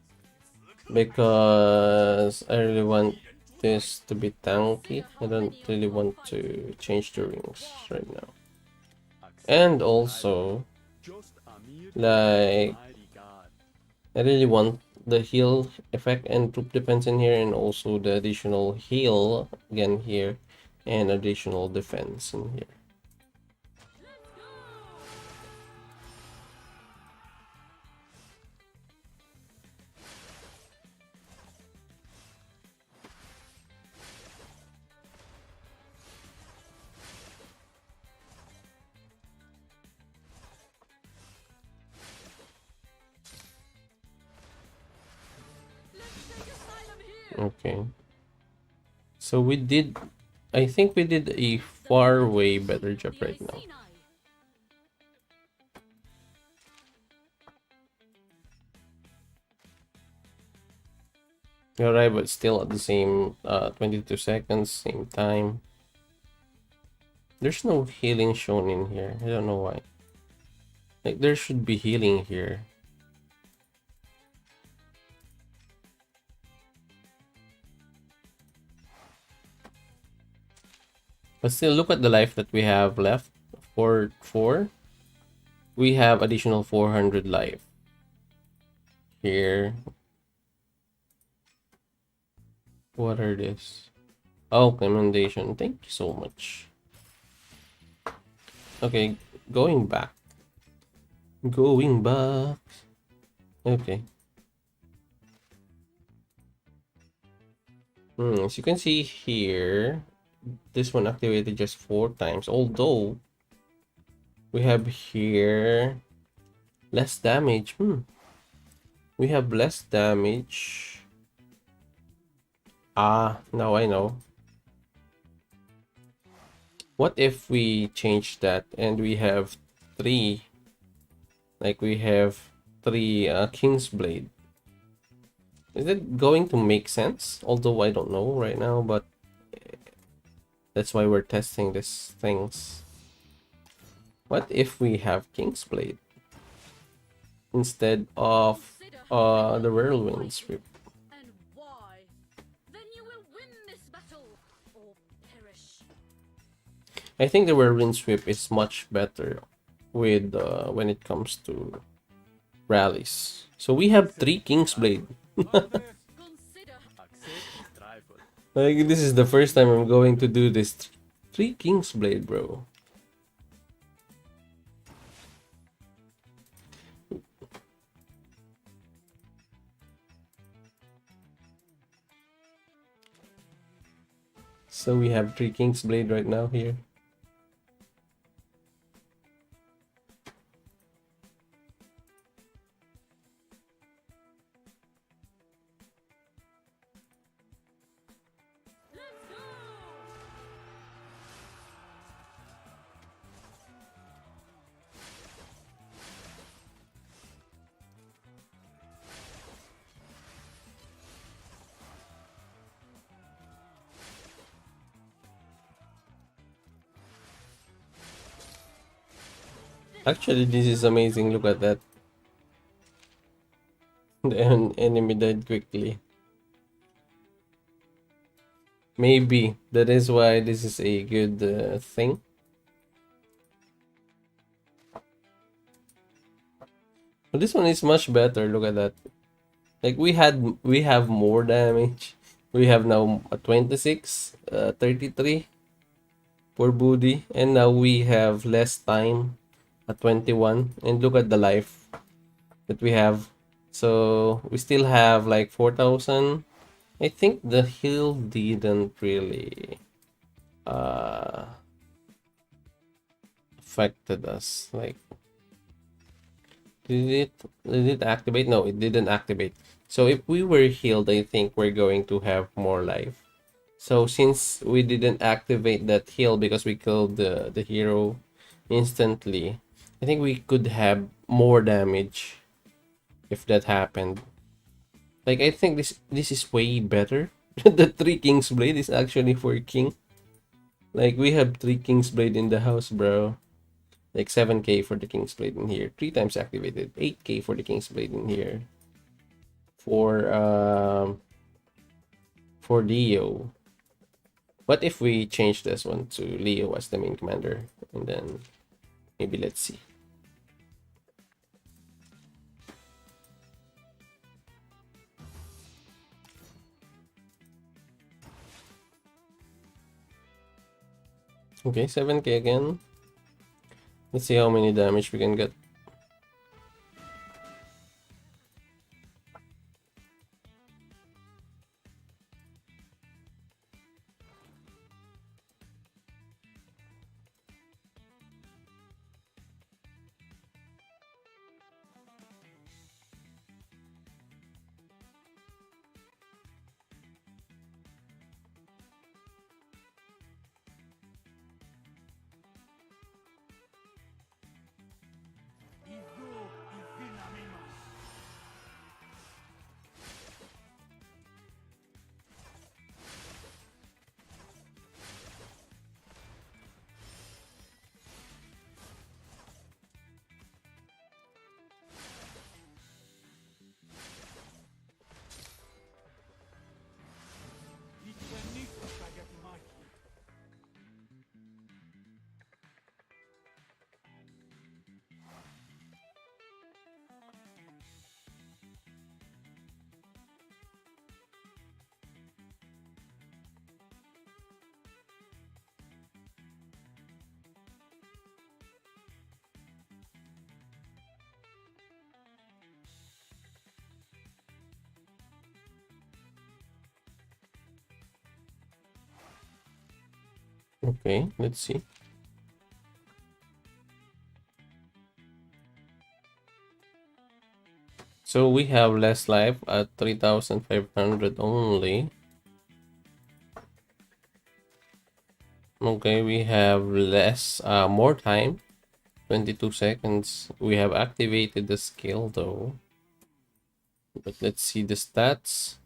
because I really want this to be tanky. I don't really want to change the rings right now. And also, like, I really want the heal effect and troop defense in here, and also the additional heal again here, and additional defense in here. Okay. So we did, I think we did a far way better job right now. Alright, but still at the same 22 seconds, same time. There's no healing shown in here. I don't know why. Like, there should be healing here. But still, look at the life that we have left. 4. We have additional 400 life. Here. What are this? Oh, commendation. Thank you so much. Okay, going back. Going back. Okay. As you can see here, this one activated just 4 times. Although, we have here less damage. We have less damage. Ah, now I know. What if we change that and we have 3? Like we have 3 King's Blade. Is it going to make sense? Although I don't know right now, but that's why we're testing these things. What if we have King's Blade instead of the Whirlwind Sweep? And why? Then you will win this battle or perish. I think the Whirlwind Sweep is much better with when it comes to rallies. So we have 3 King's Blade. Consider Like, this is the first time I'm going to do this. 3 King's Blade, bro. So we have 3 King's Blade right now here. Actually, this is amazing. Look at that. The enemy died quickly. Maybe that is why this is a good thing. But this one is much better. Look at that. Like we have more damage. We have now a 26, 33 for Booty, and now we have less time at 21. And look at the life that we have. So we still have like 4,000. I think the heal didn't really affected us. Like, did it activate? No, it didn't activate. So if we were healed, I think we're going to have more life. So since we didn't activate that heal because we killed the hero instantly, I think we could have more damage if that happened. Like, I think this is way better. The 3 King's Blade is actually for King. Like, we have 3 King's Blade in the house, bro. Like 7k for the King's Blade in here. 3 times activated. 8k for the King's Blade in here. For Leo. What if we change this one to Leo as the main commander? And then maybe let's see. Okay, 7k again. Let's see how many damage we can get. Okay, let's see. So we have less life at 3,500 only. Okay, we have more time, 22 seconds. We have activated the skill though. But let's see the stats.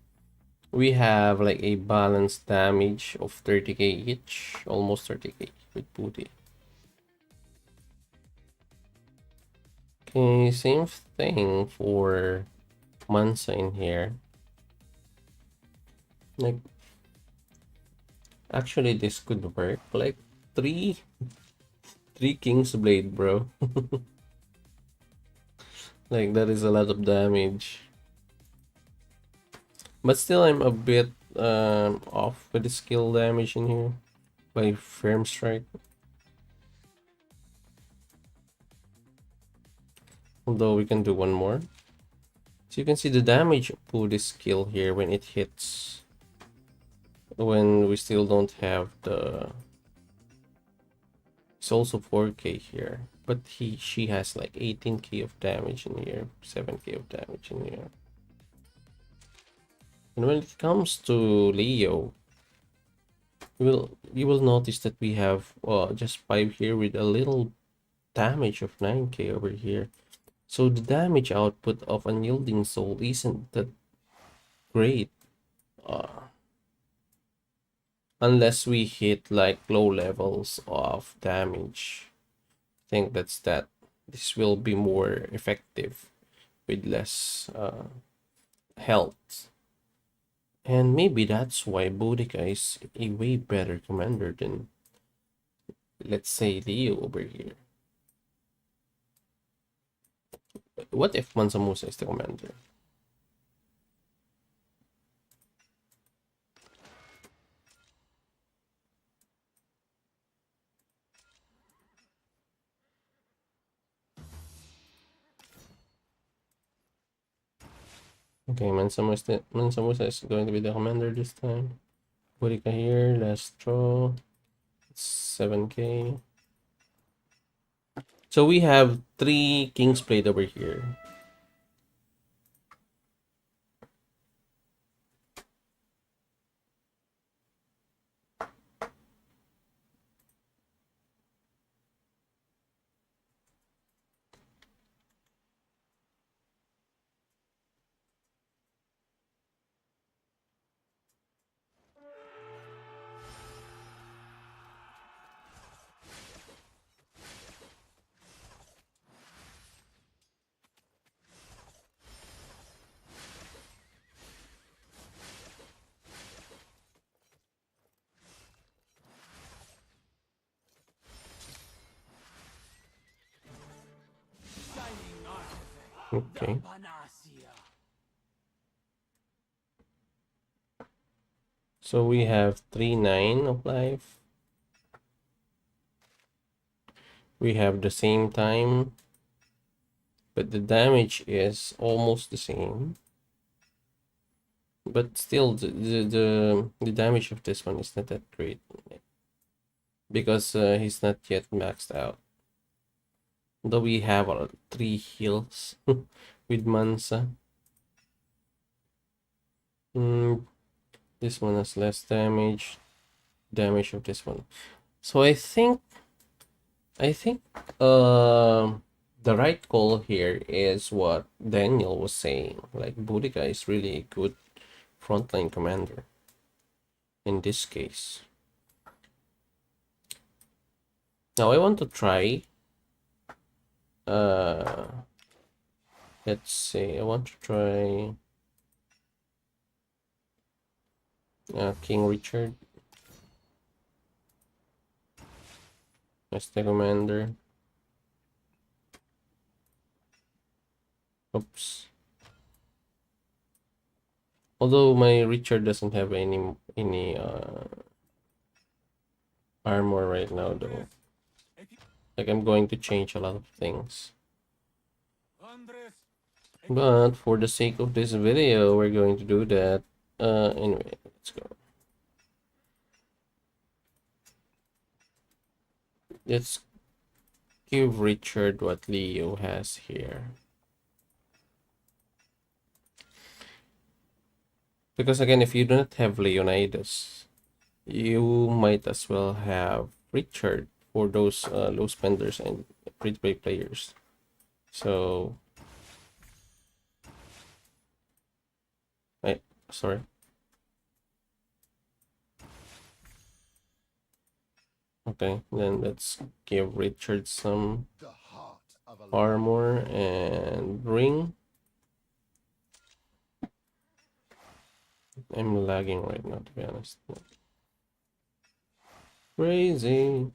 We have like a balanced damage of 30k each, almost 30k with booty. Okay, same thing for Mansa in here. Like, actually, this could work. Like three King's Blade, bro. Like that is a lot of damage. But still, I'm a bit off with the skill damage in here by Firm Strike. Although we can do one more. So you can see the damage to this skill here when it hits. When we still don't have the... It's also 4k here. But she has like 18k of damage in here. 7k of damage in here. And when it comes to Leo, you will notice that we have just 5 here with a little damage of 9k over here. So the damage output of Unyielding Soul isn't that great. Unless we hit like low levels of damage. I think that's that. This will be more effective with less health. And maybe that's why Boudica is a way better commander than, let's say, Leo over here. What if Mansa Musa is the commander? Okay, Mansa Musa is going to be the commander this time. Boudica here, last draw. 7k. So we have 3 King's Blade over here. Okay. So we have 3-9 of life. We have the same time, but the damage is almost the same. But still, the damage of this one is not that great because he's not yet maxed out. Though we have 3 heals with Mansa. This one has less damage. Damage of this one. So I think the right call here is what Daniel was saying. Like Boudica is really a good frontline commander in this case. Now I want to try let's see, I want to try King Richard as the commander. Oops. Although my Richard doesn't have any armor right now though. Like I'm going to change a lot of things. But for the sake of this video, we're going to do that. Anyway, let's go. Let's give Richard what Leo has here. Because again, if you do not have Leonidas, you might as well have Richard for those low spenders and free-to-play players. So, I sorry. Okay, then let's give Richard some armor and ring. I'm lagging right now, to be honest. Crazy.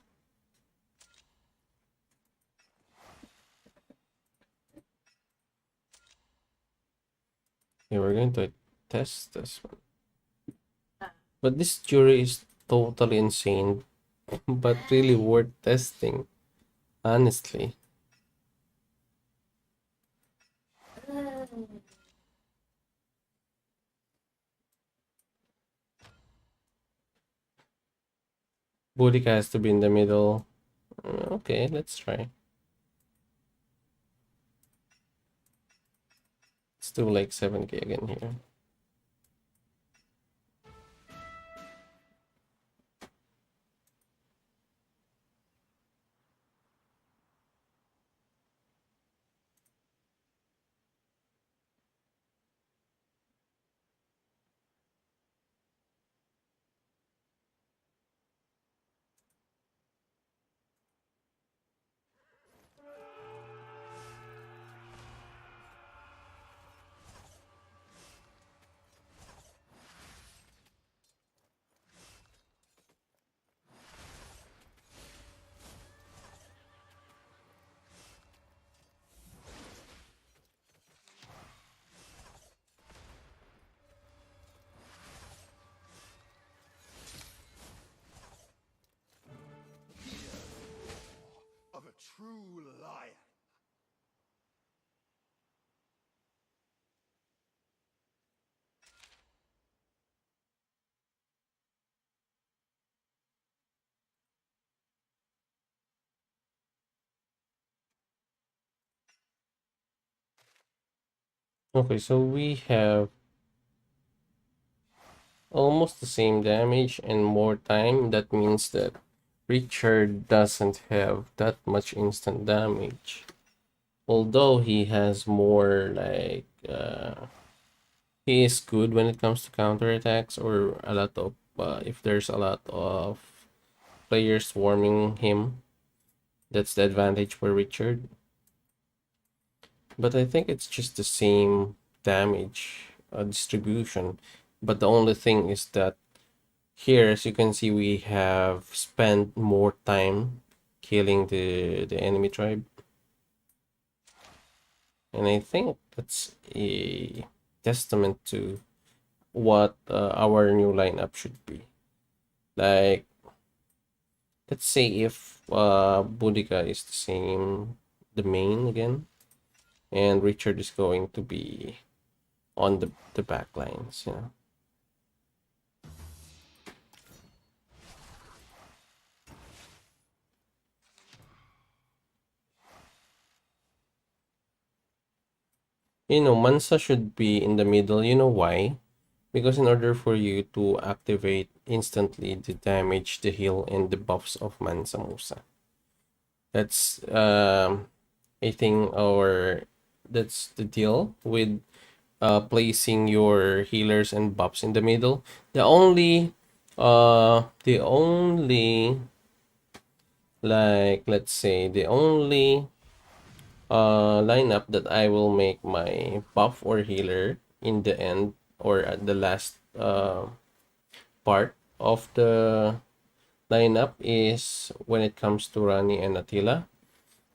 Okay, we're going to test this one. But this jury is totally insane, but really worth testing, honestly. Boudica has to be in the middle. Okay, let's try. Let's do like 7k again here. Of a true lion. Okay, so we have almost the same damage and more time. That means that Richard doesn't have that much instant damage. Although he has more like he is good when it comes to counterattacks or a lot of if there's a lot of players swarming him. That's the advantage for Richard. But I think it's just the same damage distribution. But the only thing is that here, as you can see, we have spent more time killing the enemy tribe. And I think that's a testament to what our new lineup should be. Like, let's say if Boudica is the same, the main again, and Richard is going to be on the back lines, you know. You know, Mansa should be in the middle. You know why? Because in order for you to activate instantly the damage, the heal, and the buffs of Mansa Musa. That's I think that's the deal with placing your healers and buffs in the middle. The only like let's say the only lineup that I will make my buff or healer in the end or at the last part of the lineup is when it comes to Rani and Attila,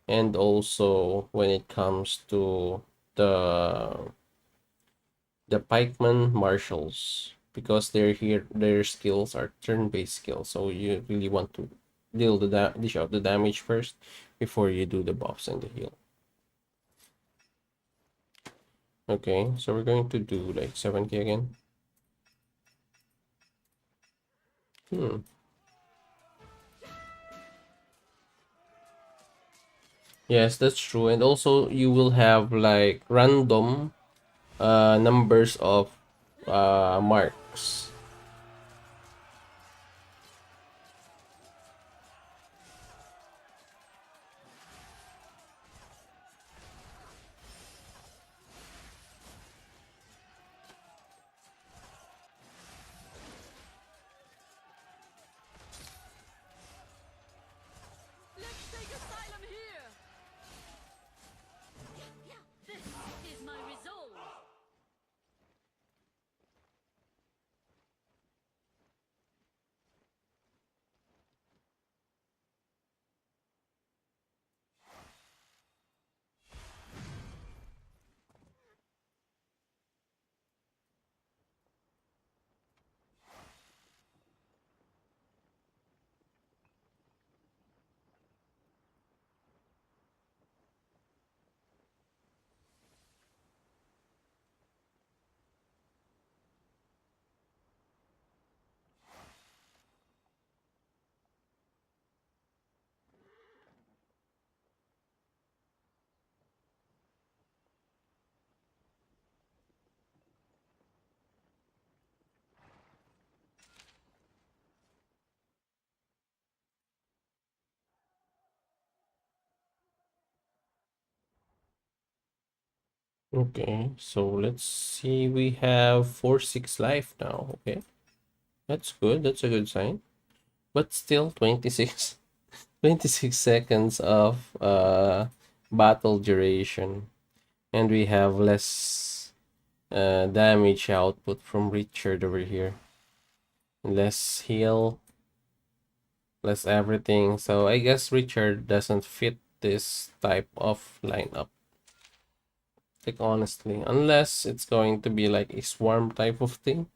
and also when it comes to the pikeman marshals, because their skills are turn-based skills, so you really want to dish out the damage first before you do the buffs and the heal. Okay, so we're going to do like 7k again. Yes, that's true. And also you will have like random numbers of marks. Let's take asylum here. This is my resolve. Okay, so let's see. We have 4-6 life now. Okay, that's good. That's a good sign. But still 26, 26 seconds of battle duration. And we have less damage output from Richard over here. Less heal, less everything. So I guess Richard doesn't fit this type of lineup. Like honestly, unless it's going to be like a swarm type of thing.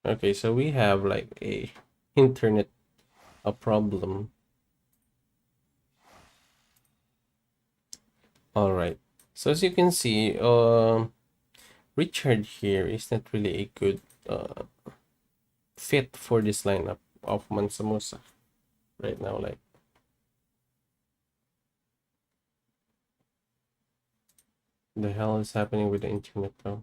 Okay, so we have like a internet a problem. All right. So as you can see, Richard here is not really a good fit for this lineup of Mansa Musa right now. Like, the hell is happening with the internet now?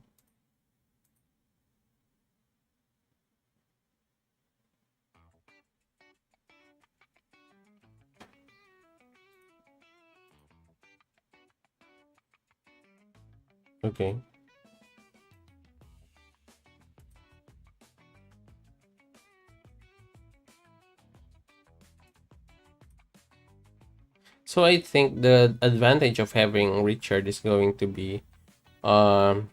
Okay. So I think the advantage of having Richard is going to be um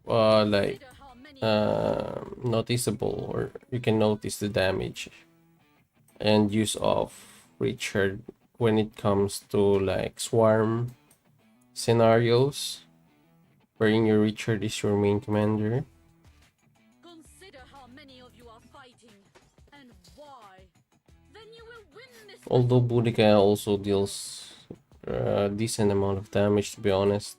like Consider how many of noticeable, or you can notice the damage and use of Richard when it comes to like swarm scenarios wherein your Richard is your main commander. consider how many of you are fighting and why. Then you will win this Although battle. Boudica also deals a decent amount of damage, to be honest.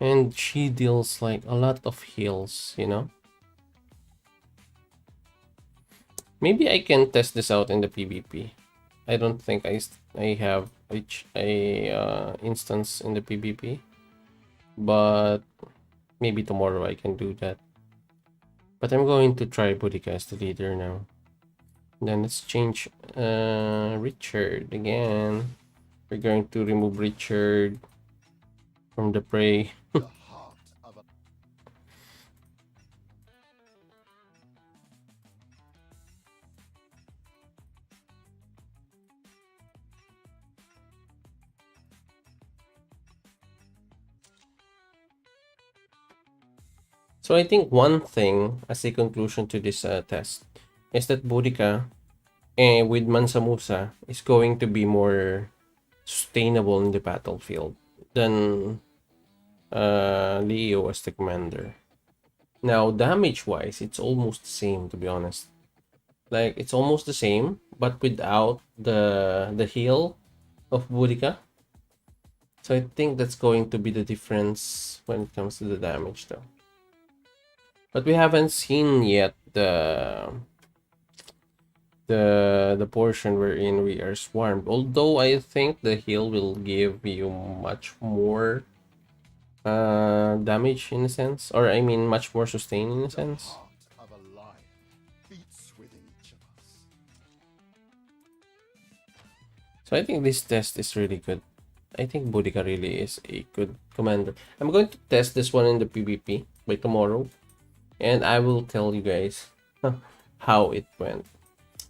And she deals like a lot of heals, you know? Maybe I can test this out in the PvP. I don't think I have a instance in the PvP, but maybe tomorrow I can do that. But I'm going to try Boudica as the leader now. Then let's change Richard again. We're going to remove Richard from the prey. So I think one thing as a conclusion to this test is that Boudica with Mansa Musa is going to be more sustainable in the battlefield than Leo as the commander. Now, damage-wise, it's almost the same, to be honest. Like, it's almost the same, but without the heal of Boudica. So I think that's going to be the difference when it comes to the damage though. But we haven't seen yet the portion wherein we are swarmed. Although I think the heal will give you much more damage in a sense, or I mean much more sustain in a sense. Heart of a lion beats within each of us. So I think this test is really good. I think Boudica really is a good commander. I'm going to test this one in the PvP by tomorrow, and I will tell you guys how it went.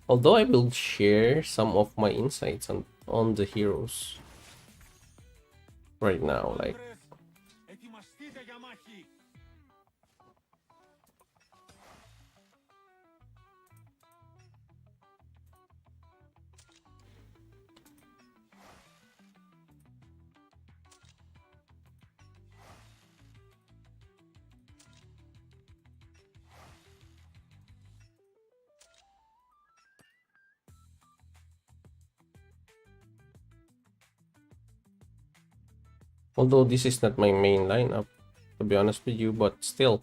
Although I will share some of my insights on the heroes right now, like Ετοιμαστείτε για μάχη. although this is not my main lineup, to be honest with you, but still,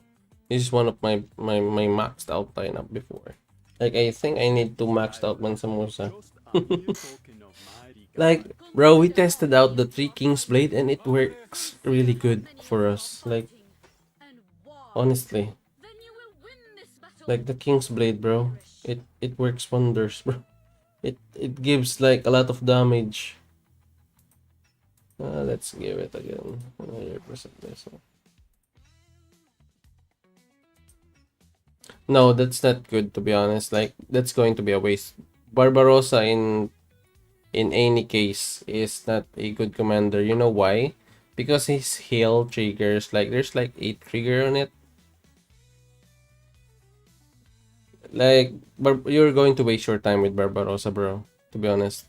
this is one of my maxed out lineup before. Like I think I need to max out Mansamusa. Just a mere token of my regard. Like, bro, we tested out the Three Kings Blade and it works really good for us. Like, And why? honestly, Then you will win this battle. like the King's Blade, bro, it works wonders, bro. It gives like a lot of damage. Let's give it again. 100% this one. No, that's not good, to be honest. Like, that's going to be a waste. Barbarossa in any case is not a good commander. You know why? Because his heal triggers, like there's like 8 trigger on it. Like, you're going to waste your time with Barbarossa, bro, to be honest.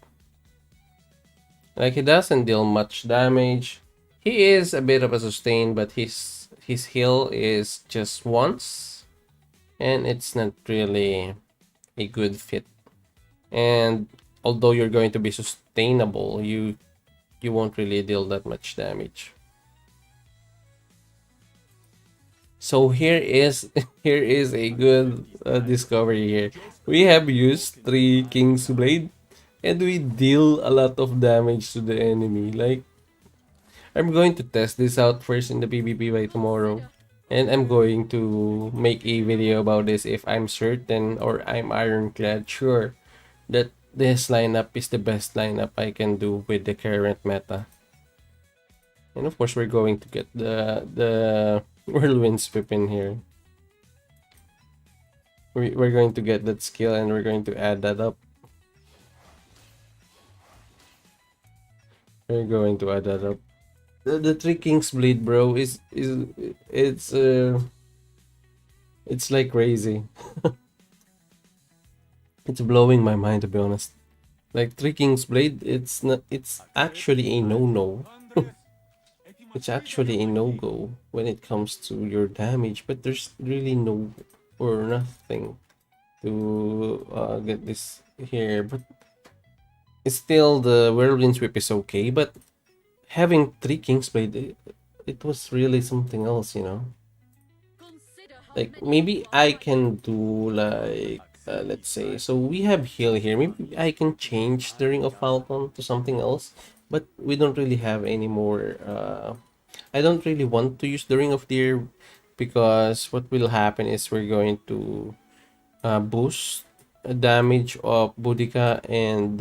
Like, he doesn't deal much damage. He is a bit of a sustain, but his heal is just once, and it's not really a good fit. And although you're going to be sustainable, you won't really deal that much damage. So here is here is a good discovery here. We have used 3 King's Blade and we deal a lot of damage to the enemy. Like, I'm going to test this out first in the PvP by tomorrow, and I'm going to make a video about this if I'm certain or I'm ironclad sure that this lineup is the best lineup I can do with the current meta. And of course, we're going to get the whirlwind sweep in here. We're going to get that skill and we're going to add that up. We're going to add that up. The Three Kings Blade, bro, it's like crazy. It's blowing my mind, to be honest. Like, Three Kings Blade, it's actually a no-no. It's actually a no-go when it comes to your damage, but there's really no or nothing to get this here. But it's still, the Whirlwind Sweep is okay, but having 3 King's Blade, it was really something else, you know? Consider how Like, many maybe of you I are can do like, let's say, so we have heal here. Maybe I can change the Ring of Falcon to something else, but we don't really have any more. I don't really want to use the Ring of Deer because what will happen is we're going to boost damage of Boudica and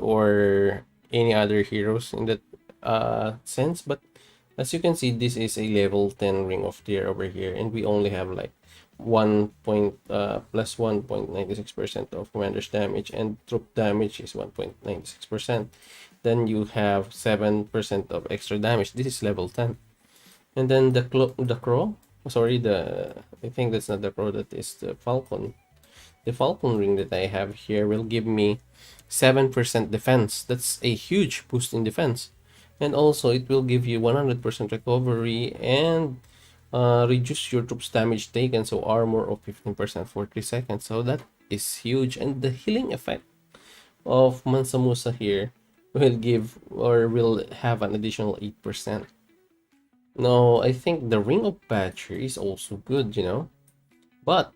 or any other heroes in that sense. But as you can see, this is a level 10 Ring of Deer over here, and we only have like plus 1.96% of commander's damage, and troop damage is 1.96%. Then you have 7% of extra damage. This is level 10. And then the crow, sorry, I think that's not the crow, that is the falcon. The falcon ring that I have here will give me 7% defense. That's a huge boost in defense. And also it will give you 100% recovery and reduce your troops damage taken, so armor of 15% for 3 seconds. So that is huge. And the healing effect of Mansa Musa here will give or will have an additional 8%. No, I think the Ring of Badger is also good, you know. But,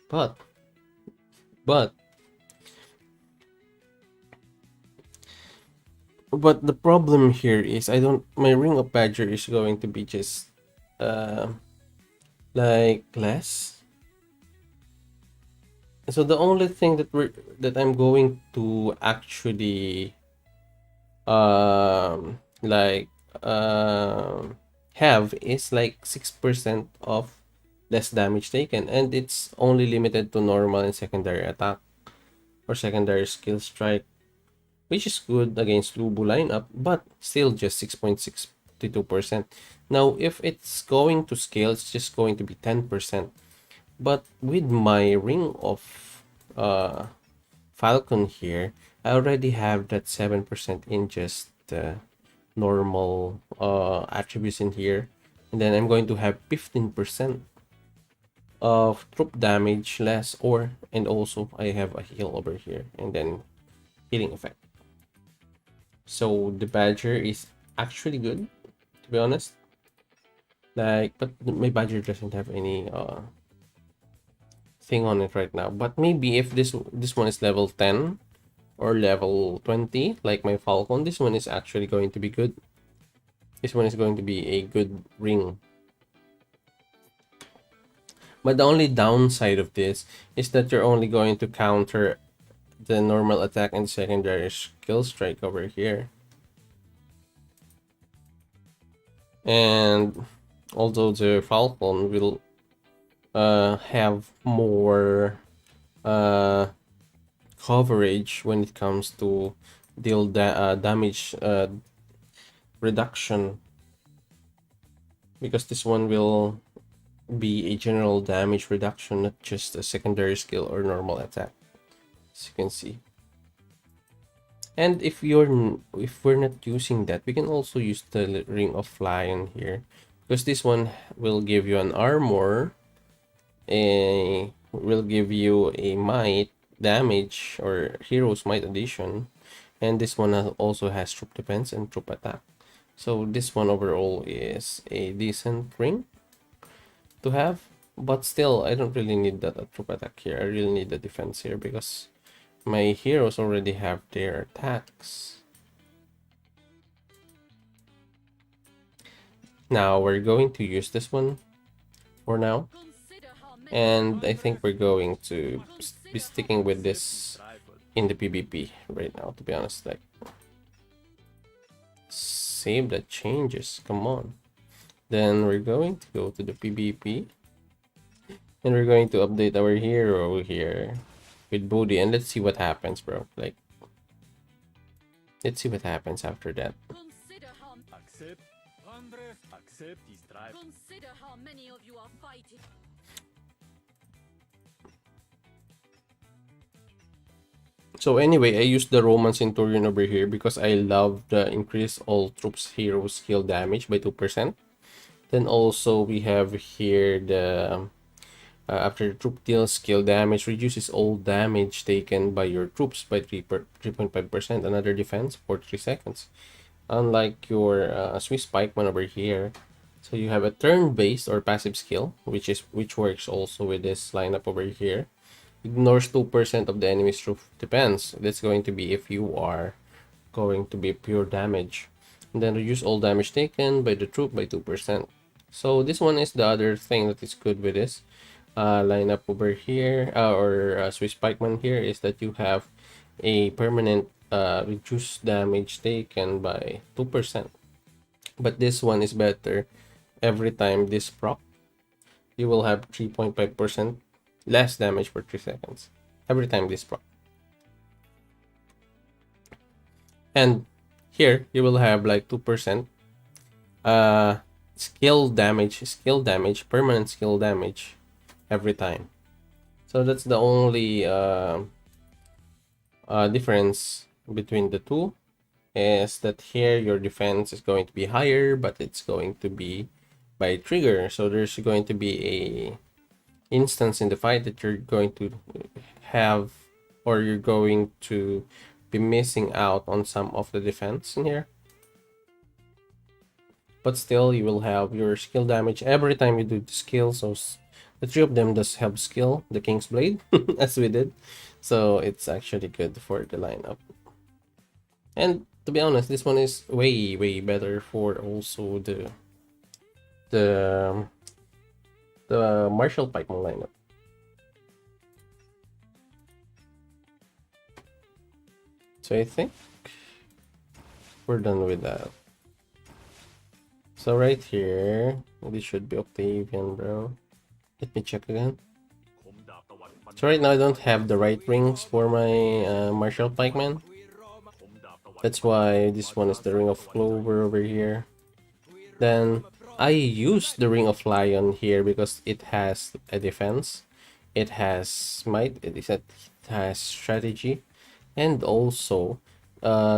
but, but, but the problem here is my Ring of Badger is going to be just, like less. So the only thing that I'm going to actually, like, have is like 6% of less damage taken, and it's only limited to normal and secondary attack or secondary skill strike, which is good against Lubu lineup, but still just 6.62%. Now if it's going to scale, it's just going to be 10%. But with my Ring of Falcon here, I already have that 7% in just normal attributes in here, and then I'm going to have 15% of troop damage less, and also I have a heal over here and then healing effect. So the Badger is actually good, to be honest. Like, but my Badger doesn't have any thing on it right now. But maybe if this one is level 10 or level 20, like my Falcon, this one is actually going to be good. This one is going to be a good ring. But the only downside of this is that you're only going to counter the normal attack and secondary skill strike over here. And although the Falcon will have more coverage when it comes to deal damage reduction, because this one will be a general damage reduction, not just a secondary skill or normal attack, as you can see. And if we're not using that, we can also use the Ring of Lion here, because this one will give you an armor, will give you a might damage or hero's might addition, and this one also has troop defense and troop attack. So this one overall is a decent ring to have, but still I don't really need that troop attack here. I really need the defense here because my heroes already have their attacks. Now we're going to use this one for now, and I think we're going to be sticking with this in the PvP right now, to be honest. Like, save the changes, come on. Then we're going to go to the PvP, and we're going to update our hero here with Bodhi, and let's see what happens, bro. Like, let's see what happens after that. Consider how many of you are fighting. So anyway, I used the Roman Centurion over here because I love the increase all troops hero skill damage by 2%. Then also we have here the after the troop deals skill damage, reduces all damage taken by your troops by 3.5%. Another defense for 3 seconds. Unlike your Swiss pikeman over here. So you have a turn-based or passive skill, which works also with this lineup over here. Ignores 2% of the enemy's troop defense. That's going to be if you are going to be pure damage. And then reduce all damage taken by the troop by 2%. So this one is the other thing that is good with this lineup over here, or Swiss pikeman here, is that you have a permanent reduced damage taken by 2%. But this one is better. Every time this proc, you will have 3.5% less damage for 3 seconds. Every time this proc. And here, you will have like 2% skill damage, permanent skill damage every time. So that's the only difference between the two, is that here your defense is going to be higher, but it's going to be by trigger. So there's going to be a instance in the fight that you're going to have, or you're going to be missing out on some of the defense in here. But still, you will have your skill damage every time you do the skill. So the three of them does have skill, the King's Blade, as we did. So it's actually good for the lineup. And to be honest, this one is way better for also the Martial Pikeman lineup. So I think we're done with that. So right here, this should be Octavian, bro. Let me check again. So right now I don't have the right rings for my Martial Pikeman. That's why this one is the Ring of Clover over here. Then I use the Ring of Lion here because it has a defense, it has might, it has strategy, and also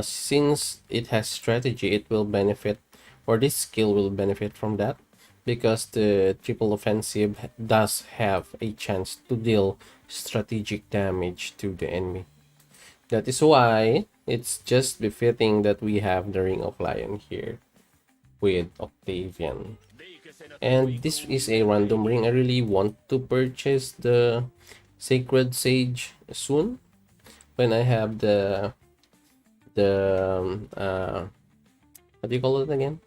since it has strategy, it will benefit, or this skill will benefit from that, because the triple offensive does have a chance to deal strategic damage to the enemy. That is why it's just befitting that we have the Ring of Lion here with Octavian. And this is a random ring. I really want to purchase the Sacred Sage soon when I have the what do you call it again?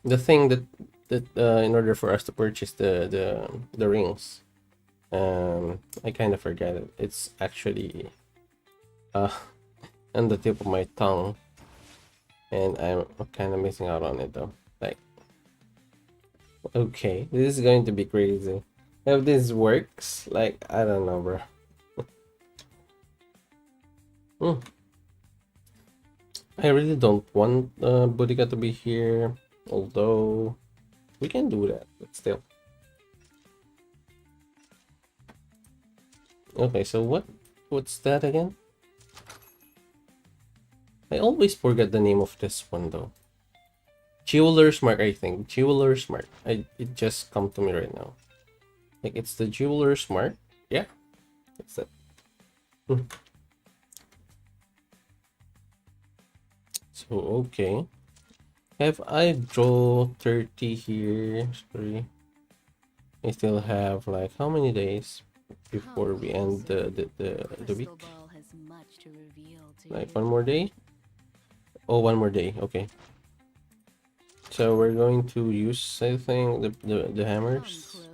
The thing that in order for us to purchase the rings. I kind of forget it. It's actually on the tip of my tongue, and I'm kind of missing out on it though. Like, okay, this is going to be crazy. If this works, like, I don't know, bro. I really don't want Boudica to be here, although we can do that, but still. Okay, so what's that again? I always forget the name of this one though. Jeweler's Mark, I think. Jeweler's Mark. It just come to me right now. Like, it's the Jeweler's Mark. Yeah, that's it. So okay. Have I draw 30 here? Sorry. I still have like how many days before we end the week? Like one more day? Oh, one more day. Okay. So we're going to use, I think, the hammers.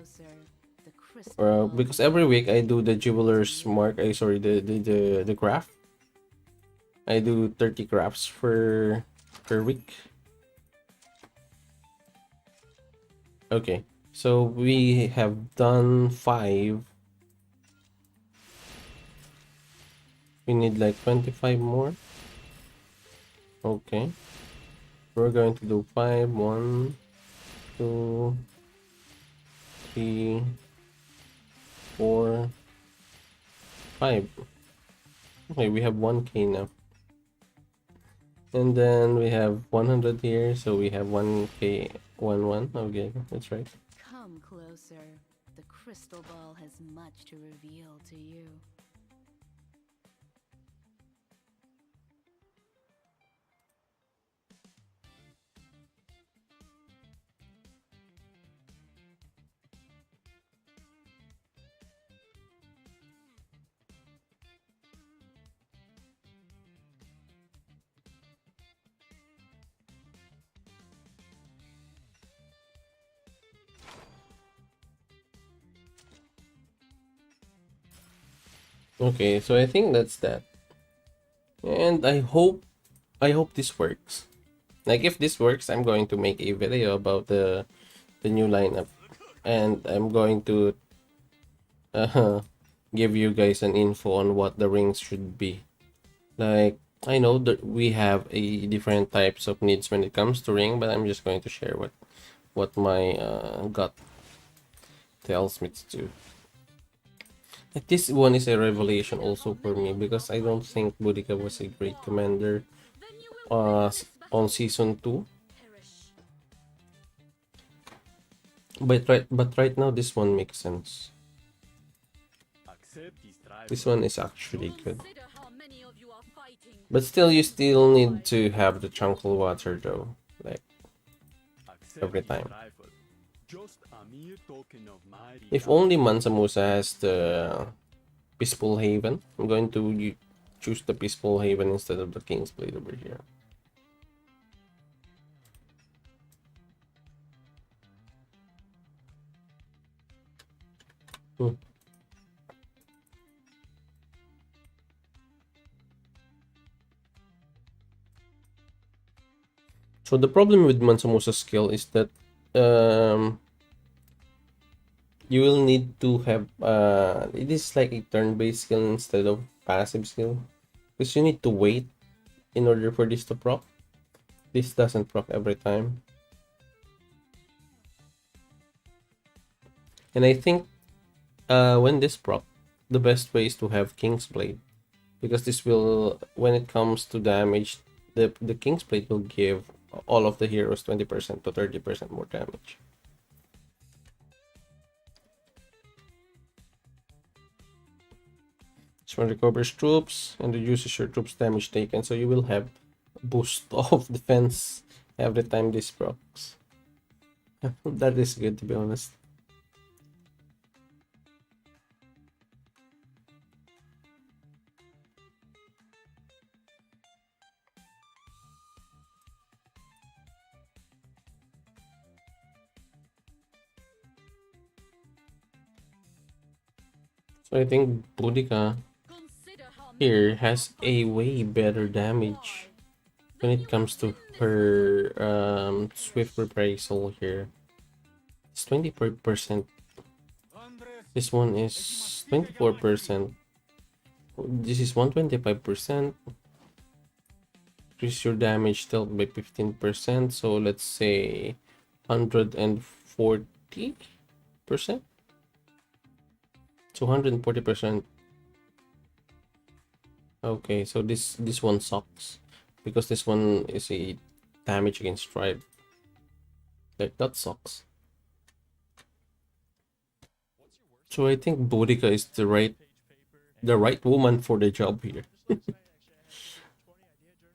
Because every week I do the Jeweler's Mark. Sorry, the craft. I do 30 crafts per week. Okay, so we have done 5. We need like 25 more. Okay, we're going to do 5. 1, 2, 3, 4, 5. Okay, we have 1k now. And then we have 100 here, so we have 1k, 1. Okay, that's right. Come closer. The crystal ball has much to reveal to you. Okay, so I think that's that. And I hope this works. Like, if this works, I'm going to make a video about the new lineup, and I'm going to give you guys an info on what the rings should be. Like, I know that we have a different types of needs when it comes to ring, but I'm just going to share what my gut tells me to do. Like, this one is a revelation also for me, because I don't think Boudica was a great commander on season 2. But right now this one makes sense. This one is actually good. Consider how many of you are fighting. But still, you still need to have the tranquil water though, like every time. Just a mere token of my If only Mansa Musa has the Peaceful Haven, I'm going to choose the Peaceful Haven instead of the King's Blade over here. So the problem with Mansa Musa's skill is that you will need to have it is like a turn-based skill instead of passive skill, because you need to wait in order for this to proc. This doesn't proc every time, and I think when this proc, the best way is to have King's Blade, because this will, when it comes to damage, the King's Blade will give all of the heroes 20% to 30% more damage. This one recovers troops and reduces your troops' damage taken, so you will have a boost of defense every time this procs. That is good, to be honest. So I think Boudica here has a way better damage when it comes to her swift reprisal here. It's 24%. This one is 24%. This is 125%. Increase your damage dealt by 15%. So let's say 140%. So 140%. Okay, so this one sucks because this one is a damage against stride. Like, that sucks. So I think Boudica is the right woman for the job here.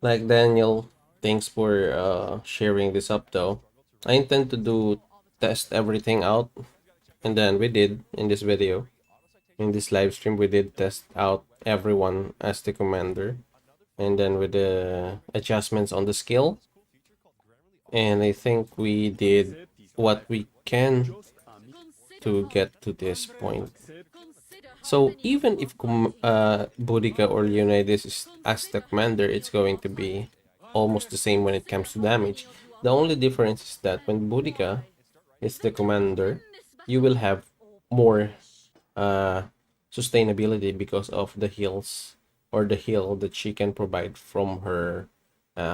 Like, Daniel, thanks for sharing this up though. I intend to test everything out, and then we did in this video. In this live stream, we did test out everyone as the commander, and then with the adjustments on the skill, and I think we did what we can to get to this point. So even if Boudica or Leonidas is as the commander, it's going to be almost the same when it comes to damage. The only difference is that when Boudica is the commander, you will have more sustainability because of the heals, or the heal that she can provide from her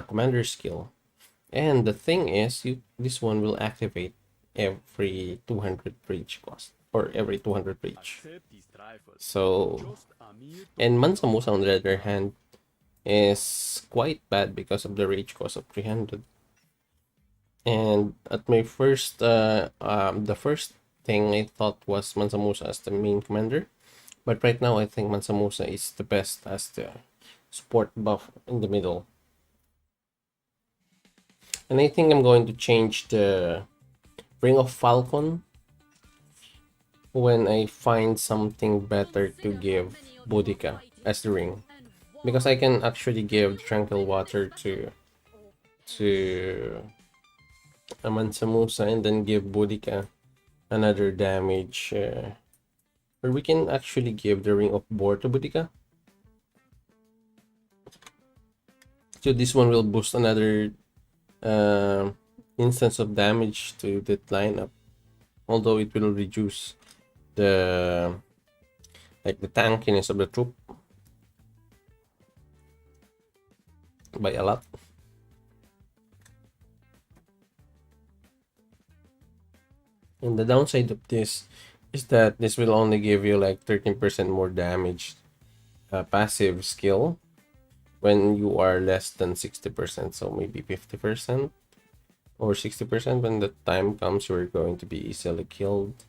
commander skill. And the thing is, this one will activate every 200 rage cost, or every 200 rage. So, and Mansa Musa on the other hand is quite bad because of the rage cost of 300. And at my first the first thing I thought was Mansa Musa as the main commander, but right now I think Mansa Musa is the best as the support buff in the middle. And I think I'm going to change the Ring of Falcon when I find something better to give Boudica as the ring, because I can actually give Tranquil Water to Mansa Musa and then give Boudica another damage, or we can actually give the Ring of Bore to Boudica. So this one will boost another instance of damage to that lineup, although it will reduce the tankiness of the troop by a lot. And the downside of this is that this will only give you like 13% more damage passive skill when you are less than 60%, so maybe 50% or 60%. When the time comes, you're going to be easily killed.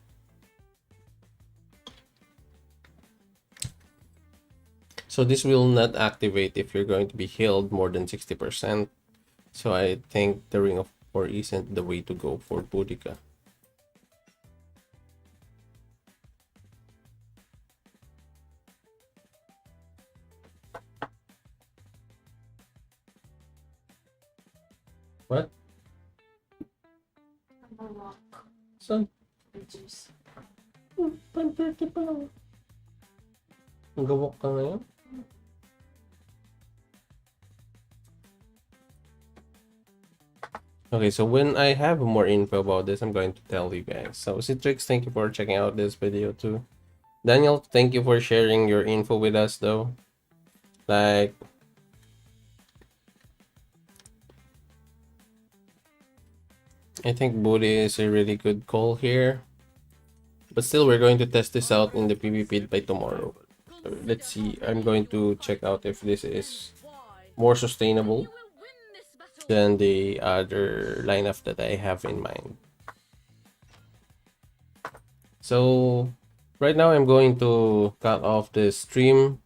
So this will not activate if you're going to be healed more than 60%. So I think the Ring of War isn't the way to go for Boudica. What? Saan? 1:30 pa lang. Nagawak ka ngayon? Okay, so when I have more info about this, I'm going to tell you guys. So Citrix, thank you for checking out this video too. Daniel, thank you for sharing your info with us though. Like, I think Booty is a really good call here. But still, we're going to test this out in the PvP by tomorrow. So let's see. I'm going to check out if this is more sustainable than the other lineup that I have in mind. So right now I'm going to cut off the stream,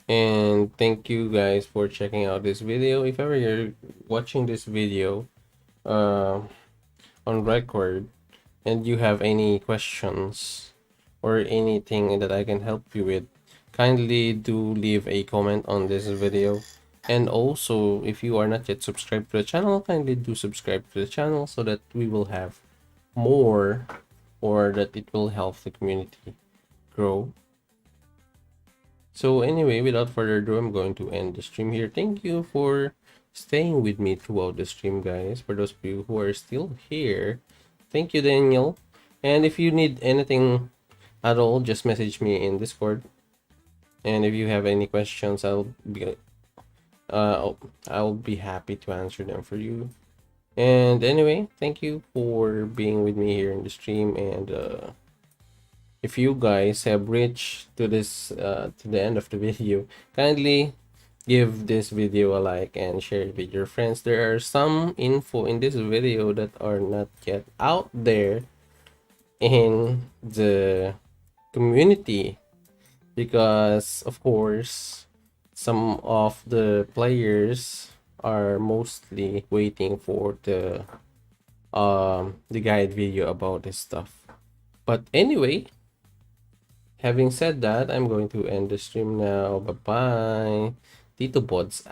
and thank you guys for checking out this video. If ever you're watching this video on record and you have any questions or anything that I can help you with, kindly do leave a comment on this video. And also, if you are not yet subscribed to the channel, kindly do subscribe to the channel so that we will have more, or that it will help the community grow. So anyway, without further ado, I'm going to end the stream here. Thank you for staying with me throughout the stream, guys. For those of you who are still here, thank you, Daniel. And if you need anything at all, just message me in Discord. And if you have any questions, I'll be happy to answer them for you. And anyway, thank you for being with me here in the stream. And if you guys have reached to this to the end of the video, kindly give this video a like and share it with your friends. There are some info in this video that are not yet out there in the community, because of course some of the players are mostly waiting for the guide video about this stuff. But anyway, having said that, I'm going to end the stream now. Bye bye. TitoBods out.